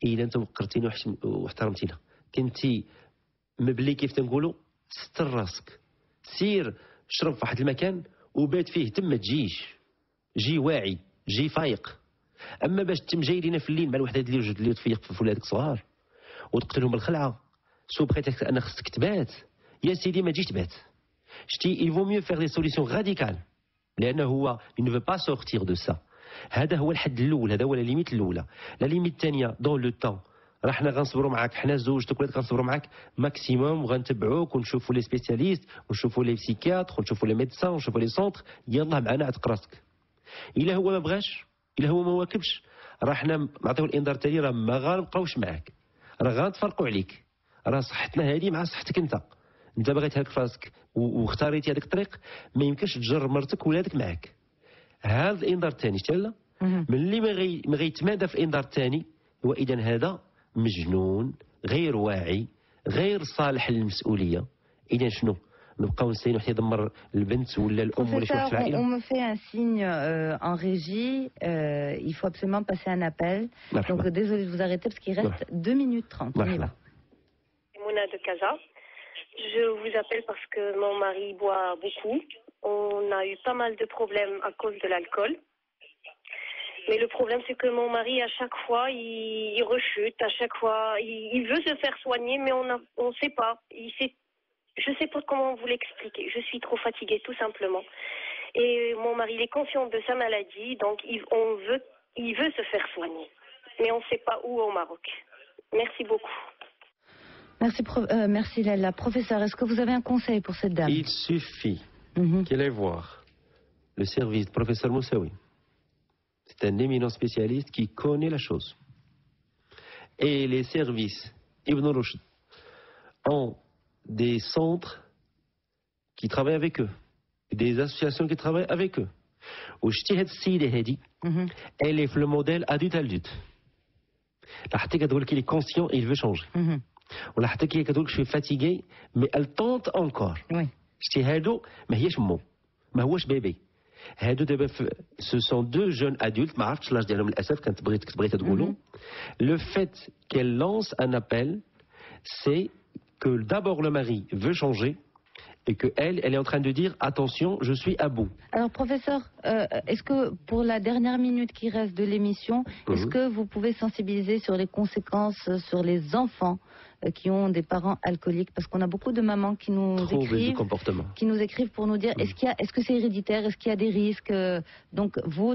الا انت وقرتيني واحترمتينا. كنتي مبلي كيف تنقولوا ستر راسك، سير شرب في واحد المكان وبات فيه تما تجيش، جي واعي جي فايق. اما باش تم جاي لينا في الليل مع الوحدات اللي وجد اللي تفيق في ولادك صغار وتقتلهم بالخلعه، سو بغيتك انا خصك تبات يا سيدي ما تجيش تبات. شتي il vaut mieux faire des solutions radicales لانه هو il ne veut pas sortir de ça. هذا هو الحد الاول، هذا هو لا ليميت الاولى. لا ليميت الثانيه دون لو طون، راه حنا غنصبروا معاك، حنا زوجتك ولادك غنصبروا معاك ماكسيموم، وغنتبعوك ونشوفوا لي سبيسياليست ونشوفوا لي بسيكياتر ونشوفوا لي ميدسان ونشوفوا لي سونتر. يلاه معنا عتق راسك. الا هو ما بغاش، الا هو ما واكبش، راه حنا نعطيو الانذار التالي، راه ما غنبقاوش معاك، راه غنتفرقوا عليك. راه صحتنا هذه مع صحتك انت باغي تهلك في راسك واختاريتي هذاك الطريق، ما يمكنش تجر مرتك وولادك معاك. هذا الانذار الثاني شتي لا ملي ما غيتمادى في الانذار الثاني، واذا هذا مجنون غير واعي غير صالح للمسؤوليه. اذا شنو نبقاو نستناو حتى يدمر البنت ولا الام ولا شي واحد في العائله؟ On me fait un signe en régie, il faut absolument passer un appel. Donc désolé de vous arrêter parce qu'il reste 2 minutes 30. On y va. Mouna de Casa. Je vous appelle parce que mon mari boit beaucoup. On a eu pas mal de problèmes à cause de l'alcool. Mais le problème, c'est que mon mari, à chaque fois, il rechute. À chaque fois, il veut se faire soigner, mais on sait pas. Je sais pas comment vous l'expliquer. Je suis trop fatiguée, tout simplement. Et mon mari, il est conscient de sa maladie, donc il veut se faire soigner. Mais on ne sait pas où au Maroc. Merci beaucoup. Merci Lalla. Professeur, est-ce que vous avez un conseil pour cette dame? Il suffit qu'elle aille voir le service du professeur Moussaoui. C'est un éminent spécialiste qui connaît la chose. Et les services Ibn Rushd ont des centres qui travaillent avec eux, des associations qui travaillent avec eux. Elle est le modèle adulte. Il est conscient et il veut changer. Je suis fatigué, mais elle tente encore. Ce sont 2 jeunes adultes, le fait qu'elle lance un appel, c'est que d'abord le mari veut changer et qu'elle est en train de dire attention, je suis à bout. Alors professeur, est-ce que pour la dernière minute qui reste de l'émission, est-ce que vous pouvez sensibiliser sur les conséquences sur les enfants qui ont des parents alcooliques? Parce qu'on a beaucoup de mamans qui nous écrivent pour nous dire est-ce que c'est héréditaire, est-ce qu'il y a des risques? Donc vous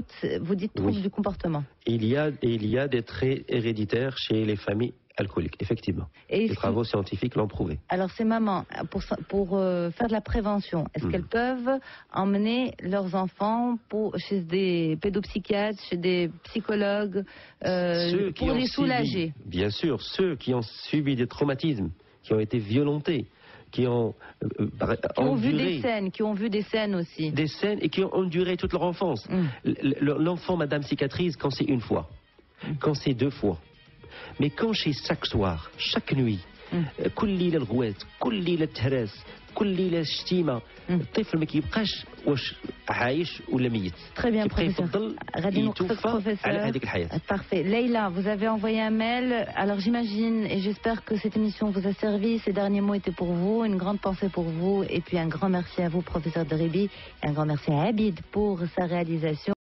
dites troubles du comportement. Il y a des traits héréditaires chez les familles alcooliques, effectivement. Et les travaux scientifiques l'ont prouvé. Alors ces mamans, pour faire de la prévention, est-ce qu'elles peuvent emmener leurs enfants chez des pédopsychiatres, chez des psychologues, pour les soulager? Bien sûr, ceux qui ont subi des traumatismes, qui ont été violentés, qui ont vu des scènes aussi. Des scènes et qui ont enduré toute leur enfance. L'enfant, madame, cicatrise quand c'est 1 fois, quand c'est 2 fois. Mais quand chaque soir, chaque nuit, كل ليله الغوات، كل ليله تهراس، كل ليله شتيمه. الطفل ما كيبقاش واش عايش ولا ميت. Très bien, professeur. Parfait. Leïla, vous avez envoyé un mail. Alors j'imagine et j'espère que cette émission vous a servi. Ces derniers mots étaient pour vous. Une grande pensée pour vous. Et puis un grand merci à vous, professeur Deribi. Et un grand merci à Abid pour sa réalisation.